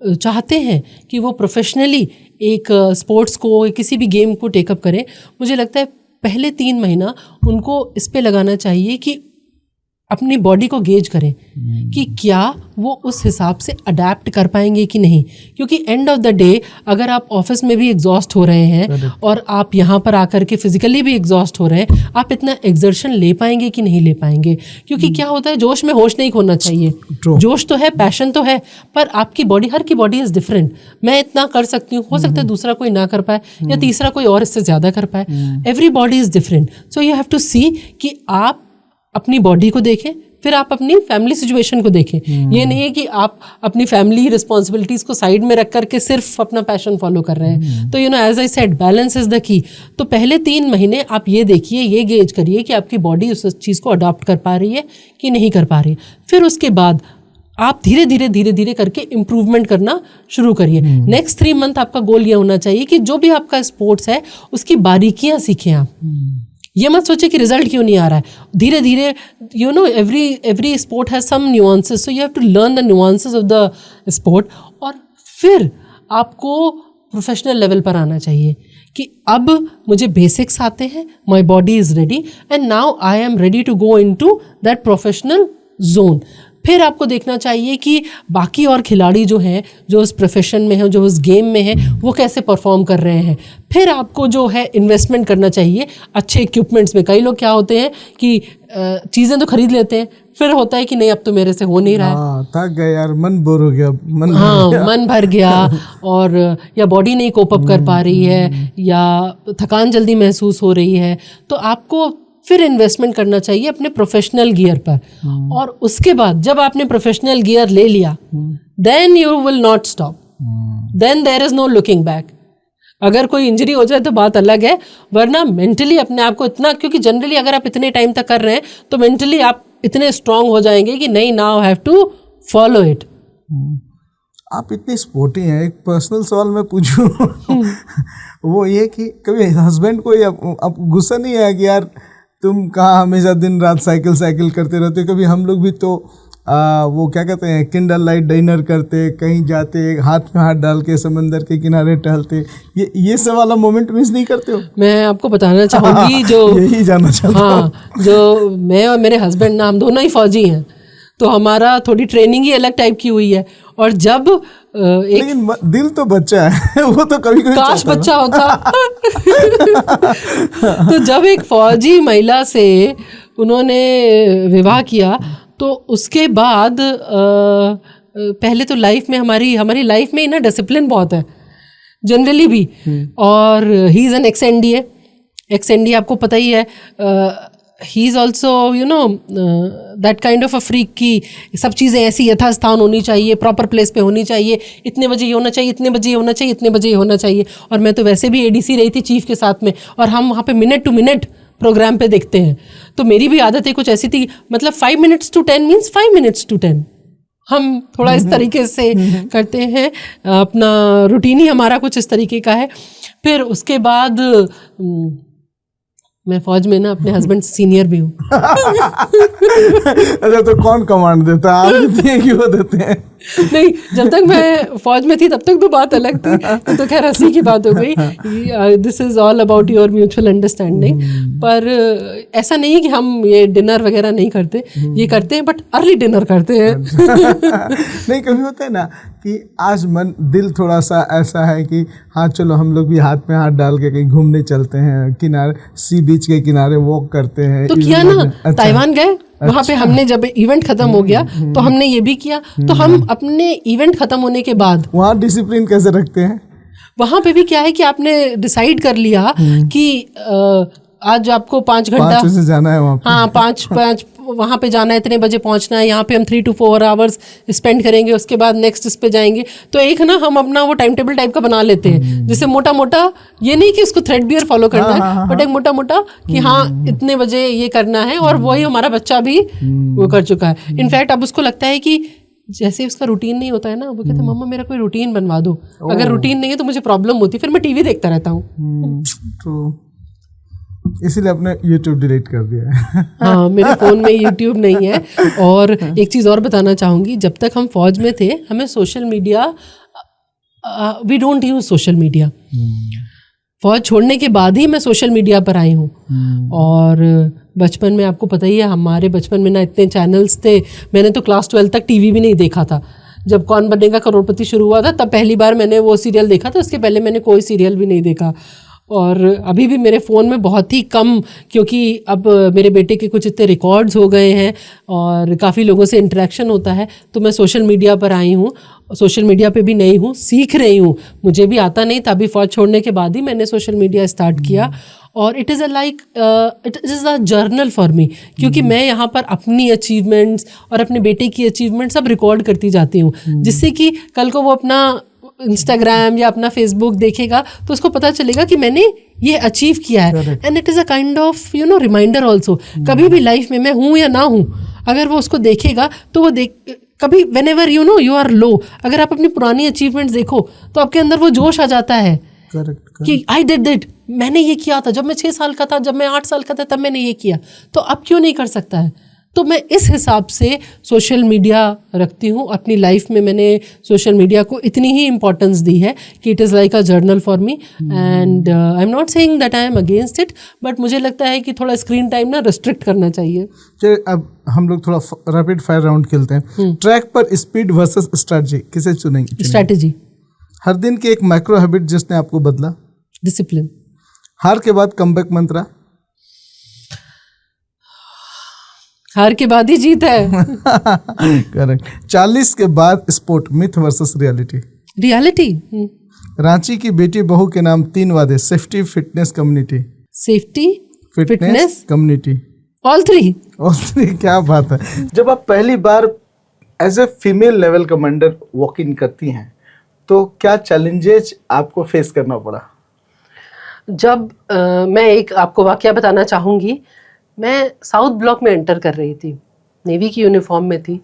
चाहते हैं कि वो प्रोफेशनली एक स्पोर्ट्स को, किसी भी गेम को टेकअप करें, मुझे लगता है पहले 3 महीना उनको इस पे लगाना चाहिए कि अपनी बॉडी को गेज करें कि क्या वो उस हिसाब से अडेप्ट कर पाएंगे कि नहीं। क्योंकि एंड ऑफ द डे अगर आप ऑफिस में भी एग्जॉस्ट हो रहे हैं और आप यहाँ पर आकर के फिजिकली भी एग्जॉस्ट हो रहे हैं, आप इतना एक्सर्शन ले पाएंगे कि नहीं ले पाएंगे? क्योंकि क्या होता है, जोश में होश नहीं खोना चाहिए। जोश तो है, पैशन तो है, पर आपकी बॉडी, हर की बॉडी इज़ डिफरेंट। मैं इतना कर सकती हूँ, हो सकता है दूसरा कोई ना कर पाए या तीसरा कोई और इससे ज़्यादा कर पाए। Everybody is different. So you have to see कि आप अपनी बॉडी को देखें, फिर आप अपनी फैमिली सिचुएशन को देखें। ये नहीं है कि आप अपनी फैमिली रिस्पॉन्सिबिलिटीज़ को साइड में रख करके सिर्फ अपना पैशन फॉलो कर रहे हैं। तो as I said, balance is the key. तो पहले 3 महीने आप ये देखिए, ये गेज करिए कि आपकी बॉडी उस चीज़ को अडॉप्ट कर पा रही है कि नहीं कर पा रही। फिर उसके बाद आप धीरे धीरे करके इम्प्रूवमेंट करना शुरू करिए। नेक्स्ट 3 मंथ आपका गोल ये होना चाहिए कि जो भी आपका स्पोर्ट्स है उसकी बारीकियाँ सीखें आप। ये मत सोचे कि रिजल्ट क्यों नहीं आ रहा है। धीरे धीरे every sport has some nuances, so you have to learn the nuances of the sport. और फिर आपको प्रोफेशनल लेवल पर आना चाहिए कि अब मुझे बेसिक्स आते हैं, my body is ready and now I am ready to go into that professional zone. फिर आपको देखना चाहिए कि बाकी और खिलाड़ी जो हैं, जो उस प्रोफेशन में हैं, जो उस गेम में हैं, वो कैसे परफॉर्म कर रहे हैं। फिर आपको जो है इन्वेस्टमेंट करना चाहिए अच्छे इक्विपमेंट्स में। कई लोग क्या होते हैं कि चीज़ें तो खरीद लेते हैं, फिर होता है कि नहीं अब तो मेरे से हो नहीं रहा है, थक गए यार, मन बोर हो गया, मन भर गया, और या बॉडी नहीं कोप अप कर पा रही है, या थकान जल्दी महसूस हो रही है। तो आपको फिर इन्वेस्टमेंट करना चाहिए अपने प्रोफेशनल गियर पर। और उसके बाद जब आपने प्रोफेशनल गियर ले लिया, then you will not stop, then there is no looking back. अगर कोई इंजरी हो जाए तो बात अलग है, वरना मेंटली अपने आप को इतना, क्योंकि जनरली अगर आप इतने टाइम तक कर रहे हैं तो मेंटली आप इतने स्ट्रांग हो जाएंगे कि नहीं, now have to follow it. आप इतनी स्पोर्टी हैं, एक पर्सनल सवाल मैं पूछूं वो ये कि कभी हस्बैंड को अब गुस्सा नहीं आया कि यार तुम कहाँ हमेशा दिन रात साइकिल करते रहते हो? कभी हम लोग भी तो वो क्या कहते हैं, किंडल लाइट डिनर करते, कहीं जाते, हाथ में हाथ डाल के समंदर के किनारे टहलते, ये सब वाला मोमेंट मिस नहीं करते हो? मैं आपको बताना चाहूँगी जो यही जानना चाहता हूँ। हाँ, जो मैं और मेरे हस्बैंड ना, हम दोनों ही फौजी हैं, तो हमारा थोड़ी ट्रेनिंग ही अलग टाइप की हुई है। और जब लेकिन दिल तो बच्चा है वो तो कभी कभी काश बच्चा होता तो जब एक फौजी महिला से उन्होंने विवाह किया, तो उसके बाद पहले तो लाइफ में हमारी लाइफ में ना डिसिप्लिन बहुत है जनरली भी। और he is an ex NDA, आपको पता ही है। He is also you know that kind of a freak की सब चीज़ें ऐसी यथास्थान होनी चाहिए, प्रॉपर प्लेस पे होनी चाहिए, इतने बजे ये होना चाहिए, इतने बजे ये होना चाहिए, इतने बजे ये होना चाहिए। और मैं तो वैसे भी एडीसी रही थी चीफ के साथ में, और हम वहाँ पे मिनट टू मिनट प्रोग्राम पे देखते हैं। तो मेरी भी आदतें कुछ ऐसी थी, मतलब 5 minutes to 10 means 5 minutes to 10। हम थोड़ा इस तरीके से करते हैं, अपना रूटीन ही हमारा कुछ इस तरीके का है। फिर उसके बाद मैं फौज में ना अपने हस्बैंड से सीनियर भी हूँ। अच्छा, तो कौन कमांड देता है? आप देते हैं कि वो देते हैं? नहीं, जब तक मैं फौज में थी तब तक तो बात अलग थी, तो खैर हंसी की बात हो गई। This is all about your mutual understanding. पर ऐसा नहीं कि हम ये डिनर वगैरह नहीं करते, ये करते हैं, बट अर्ली डिनर करते हैं। नहीं, कभी होता है ना कि आज दिल थोड़ा सा ऐसा है कि हाँ चलो हम लोग भी हाथ में हाथ डाल के कहीं घूमने चलते हैं, किनारे सी बीच के किनारे वॉक करते हैं। तो किया ना, ताइवान गए, वहाँ पे हमने जब इवेंट खत्म हो गया तो हमने ये भी किया। तो हम अपने इवेंट खत्म होने के बाद वहाँ डिसिप्लिन कैसे रखते हैं? वहाँ पे भी क्या है कि आपने डिसाइड कर लिया कि आज आपको 5 घंटा 5 बजे जाना है वहाँ पे। हाँ, 5 वहाँ पे जाना है, इतने बजे पहुँचना है, यहाँ पे हम 3 to 4 hours स्पेंड करेंगे, उसके बाद नेक्स्ट इस पे जाएंगे। तो एक ना हम अपना वो टाइम टेबल टाइप का बना लेते हैं, जिससे मोटा मोटा, ये नहीं कि उसको थ्रेडबियर फॉलो करना है, बट एक मोटा मोटा कि हाँ इतने बजे ये करना है। और वही हमारा बच्चा भी वो कर चुका है। इनफैक्ट अब उसको लगता है कि जैसे उसका रूटीन नहीं होता है ना, वो कहता है मम्मा मेरा कोई रूटीन बनवा दो। अगर रूटीन नहीं है तो मुझे प्रॉब्लम होती है, फिर मैं टीवी देखता रहता हूँ। इसीलिए आपने YouTube डिलीट कर दिया है। हाँ, मेरे फ़ोन में YouTube नहीं है। और एक चीज़ और बताना चाहूँगी, जब तक हम फौज में थे हमें social media, we don't use social media. फौज छोड़ने के बाद ही मैं सोशल मीडिया पर आई हूँ। और बचपन में आपको पता ही है, हमारे बचपन में ना इतने चैनल्स थे, मैंने तो क्लास 12 तक टीवी भी नहीं देखा था। जब कौन बनेगा करोड़पति शुरू हुआ था तब पहली बार मैंने वो सीरियल देखा था, उसके पहले मैंने कोई सीरियल भी नहीं देखा। और अभी भी मेरे फ़ोन में बहुत ही कम, क्योंकि अब मेरे बेटे के कुछ इतने रिकॉर्ड्स हो गए हैं और काफ़ी लोगों से इंटरेक्शन होता है, तो मैं सोशल मीडिया पर आई हूँ। सोशल मीडिया पे भी नई हूँ, सीख रही हूँ, मुझे भी आता नहीं था। अभी फौज छोड़ने के बाद ही मैंने सोशल मीडिया स्टार्ट किया। और it is a journal for me, क्योंकि मैं यहाँ पर अपनी अचीवमेंट्स और अपने बेटे की अचीवमेंट्स सब रिकॉर्ड करती जाती हूँ, जिससे कि कल को वो अपना इंस्टाग्राम या अपना फेसबुक देखेगा तो उसको पता चलेगा कि मैंने ये अचीव किया है। And it is a kind of reminder also. कभी भी लाइफ में मैं हूँ या ना हूँ, अगर वो उसको देखेगा तो वो कभी वेन एवर यू आर लो, अगर आप अपनी पुरानी अचीवमेंट्स देखो तो आपके अंदर वो जोश आ जाता है कि आई डिड इट, मैंने ये किया था जब मैं 6 साल का था, जब मैं 8 साल का था तब मैंने ये किया, तो अब क्यों नहीं कर सकता है। तो मैं इस हिसाब से सोशल मीडिया रखती हूँ। अपनी लाइफ में मैंने सोशल मीडिया को इतनी ही इम्पोर्टेंस दी है कि it is like a journal for me, and I am not saying that I am against it, but मुझे लगता है कि थोड़ा स्क्रीन टाइम ना रिस्ट्रिक्ट करना चाहिए। चलिए अब हम लोग थोड़ा रैपिड फायर राउंड खेलते हैं। ट्रैक पर स्पीड वर्सेस स्ट्रैटेजी, किसे चुनेंगे? स्ट्रैटेजी। हर दिन की एक माइक्रो हैबिट जिसने आपको बदला? डिसिप्लिन। हार के बाद कमबैक मंत्रा? हार के बाद ही जीत है। करेक्ट। 40 के बाद sport, myth versus reality? Reality. Ranchi की बेटी बहू के नाम 3 वादे, safety, fitness, community? Safety, fitness, community, all three. क्या बात है। जब आप पहली बार as a female level commander walk in करती हैं तो क्या चैलेंजेस आपको फेस करना पड़ा? जब मैं एक आपको वाकया बताना चाहूँगी। मैं साउथ ब्लॉक में एंटर कर रही थी, नेवी की यूनिफॉर्म में थी,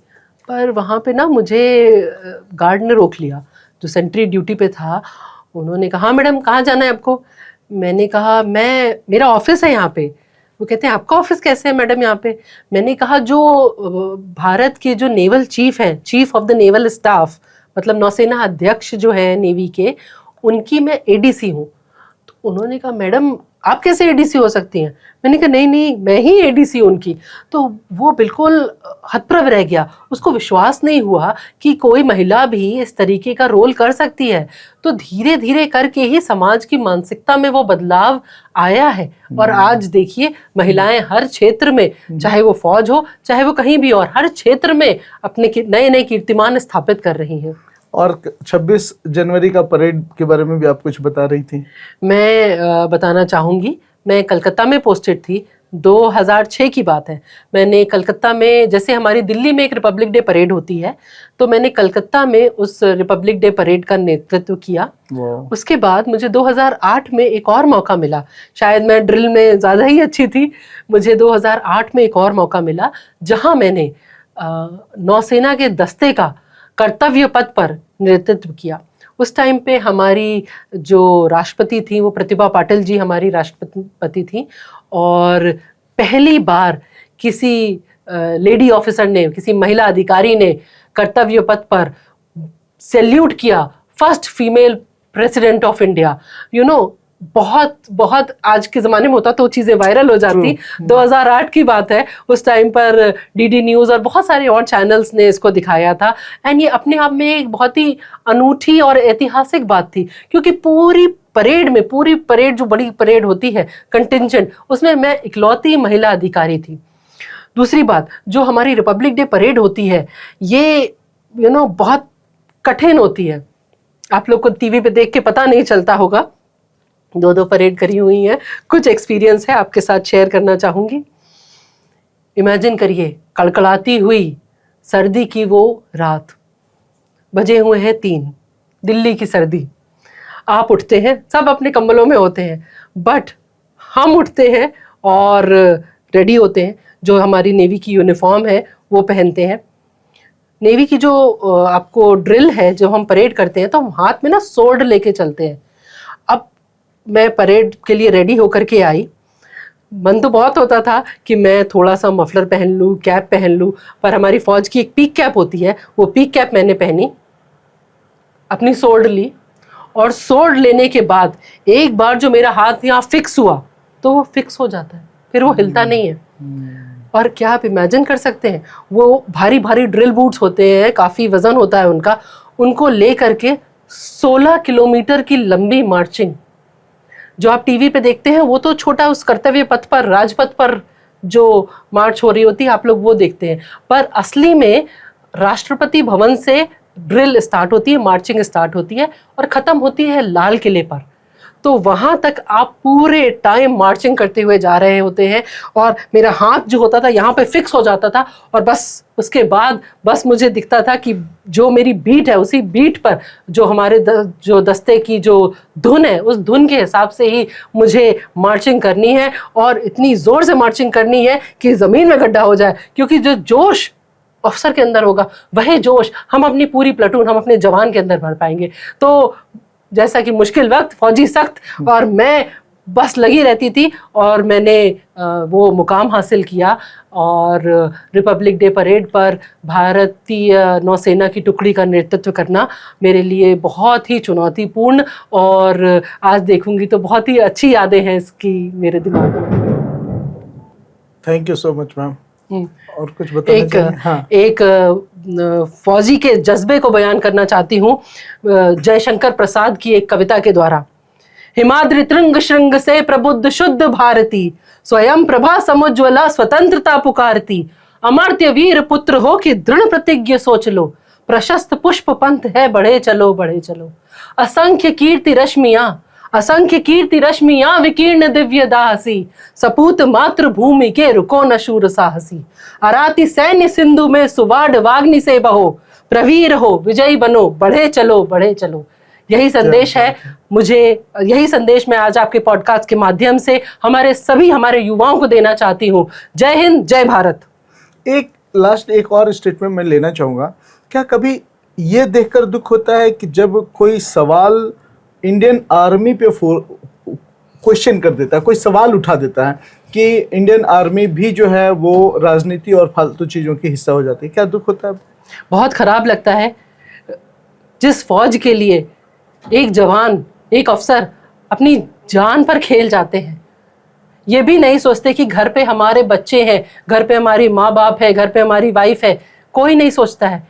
पर वहाँ पे ना मुझे गार्ड ने रोक लिया जो सेंट्री ड्यूटी पे था। उन्होंने कहा, हाँ मैडम कहाँ जाना है आपको? मैंने कहा मेरा ऑफिस है यहाँ पे। वो कहते हैं आपका ऑफिस कैसे है मैडम यहाँ पे? मैंने कहा जो भारत के जो नेवल चीफ हैं, chief of the naval staff, मतलब नौसेना अध्यक्ष जो है नेवी के, उनकी मैं एडीसी हूँ। तो उन्होंने कहा मैडम आप कैसे एडीसी हो सकती हैं? मैंने कहा नहीं मैं ही एडीसी उनकी। तो वो बिल्कुल हतप्रभ रह गया, उसको विश्वास नहीं हुआ कि कोई महिला भी इस तरीके का रोल कर सकती है। तो धीरे धीरे करके ही समाज की मानसिकता में वो बदलाव आया है, और आज देखिए महिलाएं हर क्षेत्र में, चाहे वो फौज हो चाहे वो कहीं भी और, हर क्षेत्र में अपने नए नए कीर्तिमान स्थापित कर रही हैं। और 26 जनवरी का परेड के बारे में भी आप कुछ बता रही थी। मैं बताना चाहूँगी, मैं कलकत्ता में पोस्टेड थी, 2006 की बात है। मैंने कलकत्ता में, जैसे हमारी दिल्ली में एक रिपब्लिक डे परेड होती है, तो मैंने कलकत्ता में उस रिपब्लिक डे परेड का नेतृत्व किया। उसके बाद मुझे 2008 में एक और मौका मिला, शायद मैं ड्रिल में ज़्यादा ही अच्छी थी, मुझे 2008 में एक और मौका मिला जहाँ मैंने नौसेना के दस्ते का कर्तव्य पथ पर नेतृत्व किया। उस टाइम पे हमारी जो राष्ट्रपति थी वो प्रतिभा पाटिल जी हमारी राष्ट्रपति थी, और पहली बार किसी लेडी ऑफिसर ने, किसी महिला अधिकारी ने कर्तव्य पथ पर सैल्यूट किया, first female president of India. You know, बहुत बहुत आज के ज़माने में होता तो चीज़ें वायरल हो जाती। 2008 की बात है, उस टाइम पर डीडी न्यूज़ और बहुत सारे और चैनल्स ने इसको दिखाया था। एंड ये अपने आप में एक बहुत ही अनूठी और ऐतिहासिक बात थी, क्योंकि पूरी परेड जो बड़ी परेड होती है कंटिंजेंट, उसमें मैं इकलौती महिला अधिकारी थी। दूसरी बात, जो हमारी रिपब्लिक डे परेड होती है ये बहुत कठिन होती है। आप लोग को टीवी पे देख के पता नहीं चलता होगा, 2 परेड करी हुई हैं, कुछ एक्सपीरियंस है आपके साथ शेयर करना चाहूँगी। इमेजिन करिए, कड़कड़ाती हुई सर्दी की वो रात, बजे हुए हैं 3, दिल्ली की सर्दी। आप उठते हैं, सब अपने कंबलों में होते हैं, बट हम उठते हैं और रेडी होते हैं, जो हमारी नेवी की यूनिफॉर्म है वो पहनते हैं। नेवी की जो आपको ड्रिल है, जो हम परेड करते हैं, तो हम हाथ में ना सोर्ड लेके चलते हैं। अब मैं परेड के लिए रेडी होकर के आई, मन तो बहुत होता था कि मैं थोड़ा सा मफलर पहन लूँ, कैप पहन लूँ, पर हमारी फ़ौज की एक पीक कैप होती है, वो पीक कैप मैंने पहनी, अपनी सोर्ड ली, और सोर्ड लेने के बाद एक बार जो मेरा हाथ यहाँ फिक्स हुआ तो वो फिक्स हो जाता है, फिर वो हिलता नहीं है। और क्या आप इमेजिन कर सकते हैं, वो भारी भारी ड्रिल बूट्स होते हैं, काफ़ी वज़न होता है उनका, उनको ले करके 16 किलोमीटर की लंबी मार्चिंग। जो आप टीवी पे देखते हैं वो तो छोटा, उस कर्तव्य पथ पर, राजपथ पर जो मार्च हो रही होती है आप लोग वो देखते हैं, पर असली में राष्ट्रपति भवन से ड्रिल स्टार्ट होती है, मार्चिंग स्टार्ट होती है और ख़त्म होती है लाल किले पर। तो वहाँ तक आप पूरे टाइम मार्चिंग करते हुए जा रहे होते हैं, और मेरा हाथ जो होता था यहाँ पे फिक्स हो जाता था, और बस उसके बाद बस मुझे दिखता था कि जो मेरी बीट है, उसी बीट पर जो हमारे जो दस्ते की जो धुन है, उस धुन के हिसाब से ही मुझे मार्चिंग करनी है, और इतनी ज़ोर से मार्चिंग करनी है कि ज़मीन में गड्ढा हो जाए, क्योंकि जो जोश अफसर के अंदर होगा वही जोश हम अपनी पूरी प्लेटून, हम अपने जवान के अंदर भर पाएंगे। तो जैसा कि मुश्किल वक्त, फौजी सख्त, और मैं बस लगी रहती थी और मैंने वो मुकाम हासिल किया और रिपब्लिक डे परेड पर भारतीय नौसेना की टुकड़ी का नेतृत्व करना मेरे लिए बहुत ही चुनौतीपूर्ण और आज देखूंगी तो बहुत ही अच्छी यादें हैं इसकी मेरे दिमाग में। Thank you so much ma'am. और कुछ बताना चाहिए? हाँ। एक फौजी के जज्बे को बयान करना चाहती हूँ जयशंकर प्रसाद की एक कविता के द्वारा। हिमाद्रि तृंग श्रृंग से प्रबुद्ध शुद्ध भारती, स्वयं प्रभा समुज्वला स्वतंत्रता पुकारती। अमर्त्य वीर पुत्र हो कि दृढ़ प्रतिज्ञ सोच लो, प्रशस्त पुष्प पंथ है बढ़े चलो बढ़े चलो। असंख्य कीर्ति रश्मियां विकीर्ण दिव्य दाहसी, सपूत मातृभूमि के रुको न शूर साहसी। अराती सैन्य सिंधु में सुवाड वाग्नि से बहो, प्रवीर हो विजयी बनो बढ़े चलो बढ़े चलो। यही संदेश है मुझे, यही संदेश मैं आज आपके पॉडकास्ट के माध्यम से हमारे युवाओं को देना चाहती हूँ। जय हिंद, जय भारत। एक और स्टेटमेंट मैं लेना चाहूँगा। क्या कभी ये देखकर दुख होता है कि जब कोई सवाल इंडियन आर्मी पे क्वेश्चन कर देता है, कोई सवाल उठा देता है कि इंडियन आर्मी भी जो है वो राजनीति और फालतू चीज़ों की हिस्सा हो जाती है, क्या दुख होता है? बहुत खराब लगता है। जिस फौज के लिए एक जवान, एक अफसर अपनी जान पर खेल जाते हैं, ये भी नहीं सोचते कि घर पे हमारे बच्चे हैं, घर पे हमारी माँ बाप है, घर पे हमारी वाइफ है, कोई नहीं सोचता है।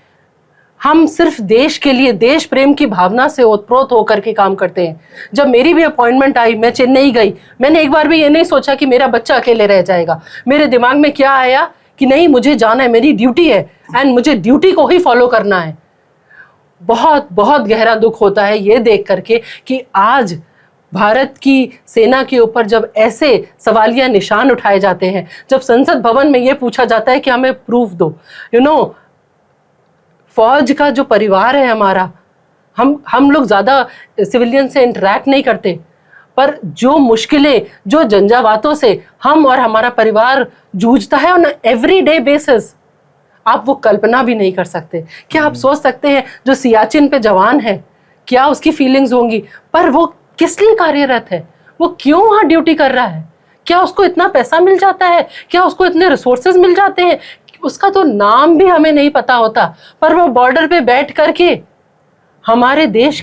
हम सिर्फ देश के लिए, देश प्रेम की भावना से ओतप्रोत होकर के काम करते हैं। जब मेरी भी अपॉइंटमेंट आई, मैं चेन्नई गई, मैंने एक बार भी ये नहीं सोचा कि मेरा बच्चा अकेले रह जाएगा। मेरे दिमाग में क्या आया कि नहीं, मुझे जाना है, मेरी ड्यूटी है एंड मुझे ड्यूटी को ही फॉलो करना है। बहुत बहुत गहरा दुख होता है ये देख करके कि आज भारत की सेना के ऊपर जब ऐसे सवालिया निशान उठाए जाते हैं, जब संसद भवन में ये पूछा जाता है कि हमें प्रूफ दो। फौज का जो परिवार है हमारा, हम लोग ज़्यादा सिविलियन से इंटरेक्ट नहीं करते, पर जो मुश्किलें, जो झंझावातों से हम और हमारा परिवार जूझता है ऑन एवरीडे बेसिस, आप वो कल्पना भी नहीं कर सकते। क्या आप सोच सकते हैं जो सियाचिन पे जवान है, क्या उसकी फीलिंग्स होंगी? पर वो किस लिए कार्यरत है, वो क्यों वहाँ ड्यूटी कर रहा है? क्या उसको इतना पैसा मिल जाता है? क्या उसको इतने रिसोर्सेज मिल जाते हैं? उसका तो नाम भी हमें नहीं पता होता, पर वो बॉर्डर पे बैठ करके हमारे देश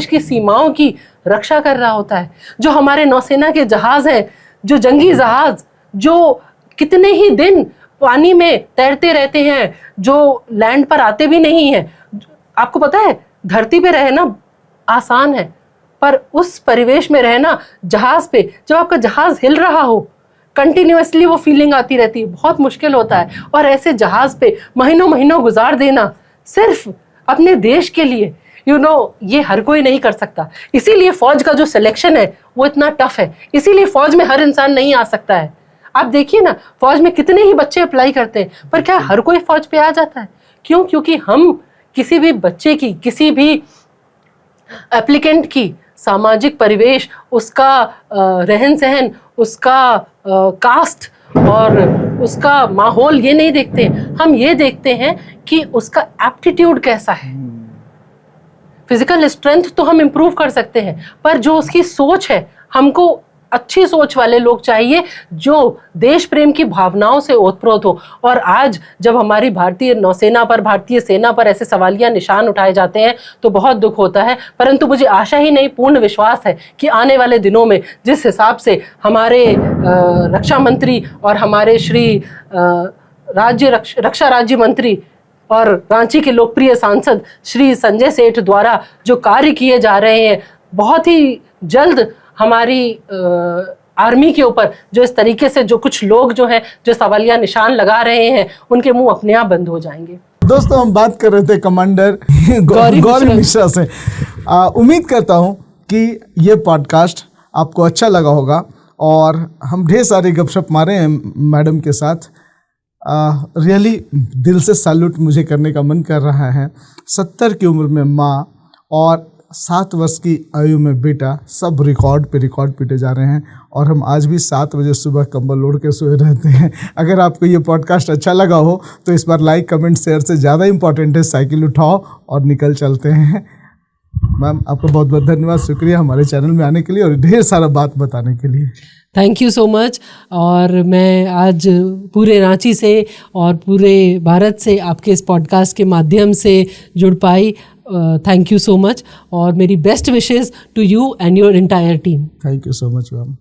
की सीमाओं की रक्षा कर रहा होता है। जो हमारे नौसेना के जहाज हैं, जो जंगी जहाज, जो कितने ही दिन पानी में तैरते रहते हैं, जो लैंड पर आते भी नहीं हैं। आपको पता है, धरती पे रहना आसान है, पर उस परिवेश में रहना जहाज पे, जब आपका जहाज हिल रहा हो, कंटिन्यूअसली वो फीलिंग आती रहती है, बहुत मुश्किल होता है। और ऐसे जहाज पे महीनों महीनों गुजार देना सिर्फ अपने देश के लिए, ये हर कोई नहीं कर सकता। इसीलिए फौज का जो सिलेक्शन है वो इतना टफ है, इसीलिए फौज में हर इंसान नहीं आ सकता है। आप देखिए ना, फौज में कितने ही बच्चे अप्लाई करते हैं, पर क्या हर कोई फौज पे आ जाता है? क्यों? क्योंकि हम किसी भी बच्चे की, किसी भी एप्लीकेंट की सामाजिक परिवेश, उसका रहन सहन, उसका कास्ट और उसका माहौल ये नहीं देखते। हम ये देखते हैं कि उसका एप्टीट्यूड कैसा है। फिजिकल स्ट्रेंथ तो हम इम्प्रूव कर सकते हैं, पर जो उसकी सोच है, हमको अच्छी सोच वाले लोग चाहिए जो देश प्रेम की भावनाओं से ओतप्रोत हो। और आज जब हमारी भारतीय नौसेना पर, भारतीय सेना पर ऐसे सवालिया निशान उठाए जाते हैं तो बहुत दुख होता है। परंतु मुझे आशा ही नहीं, पूर्ण विश्वास है कि आने वाले दिनों में जिस हिसाब से हमारे रक्षा मंत्री और हमारे श्री रक्षा राज्य मंत्री और रांची के लोकप्रिय सांसद श्री संजय सेठ द्वारा जो कार्य किए जा रहे हैं, बहुत ही जल्द हमारी आर्मी के ऊपर जो इस तरीके से जो कुछ लोग जो हैं जो सवालिया निशान लगा रहे हैं, उनके मुंह अपने आप बंद हो जाएंगे। दोस्तों, हम बात कर रहे थे कमांडर गौरी मिश्रा से। उम्मीद करता हूं कि ये पॉडकास्ट आपको अच्छा लगा होगा और हम ढेर सारे गपशप मारे हैं मैडम के साथ। रियली दिल से सैल्यूट मुझे करने का मन कर रहा है। 70 की उम्र में माँ और 7 वर्ष की आयु में बेटा, सब रिकॉर्ड पे रिकॉर्ड पीटे जा रहे हैं और हम आज भी 7 बजे सुबह कंबल ओढ़ के सोए रहते हैं। अगर आपको ये पॉडकास्ट अच्छा लगा हो तो इस बार लाइक, कमेंट, शेयर से ज़्यादा इम्पॉर्टेंट है साइकिल उठाओ और निकल चलते हैं। मैम आपका बहुत बहुत धन्यवाद, शुक्रिया हमारे चैनल में आने के लिए और ढेर सारा बात बताने के लिए। Thank you so much. और मैं आज पूरे रांची से और पूरे भारत से आपके इस पॉडकास्ट के माध्यम से जुड़ पाई। थैंक यू सो मच और मेरी best wishes to you and your entire team. Thank you so much ma'am.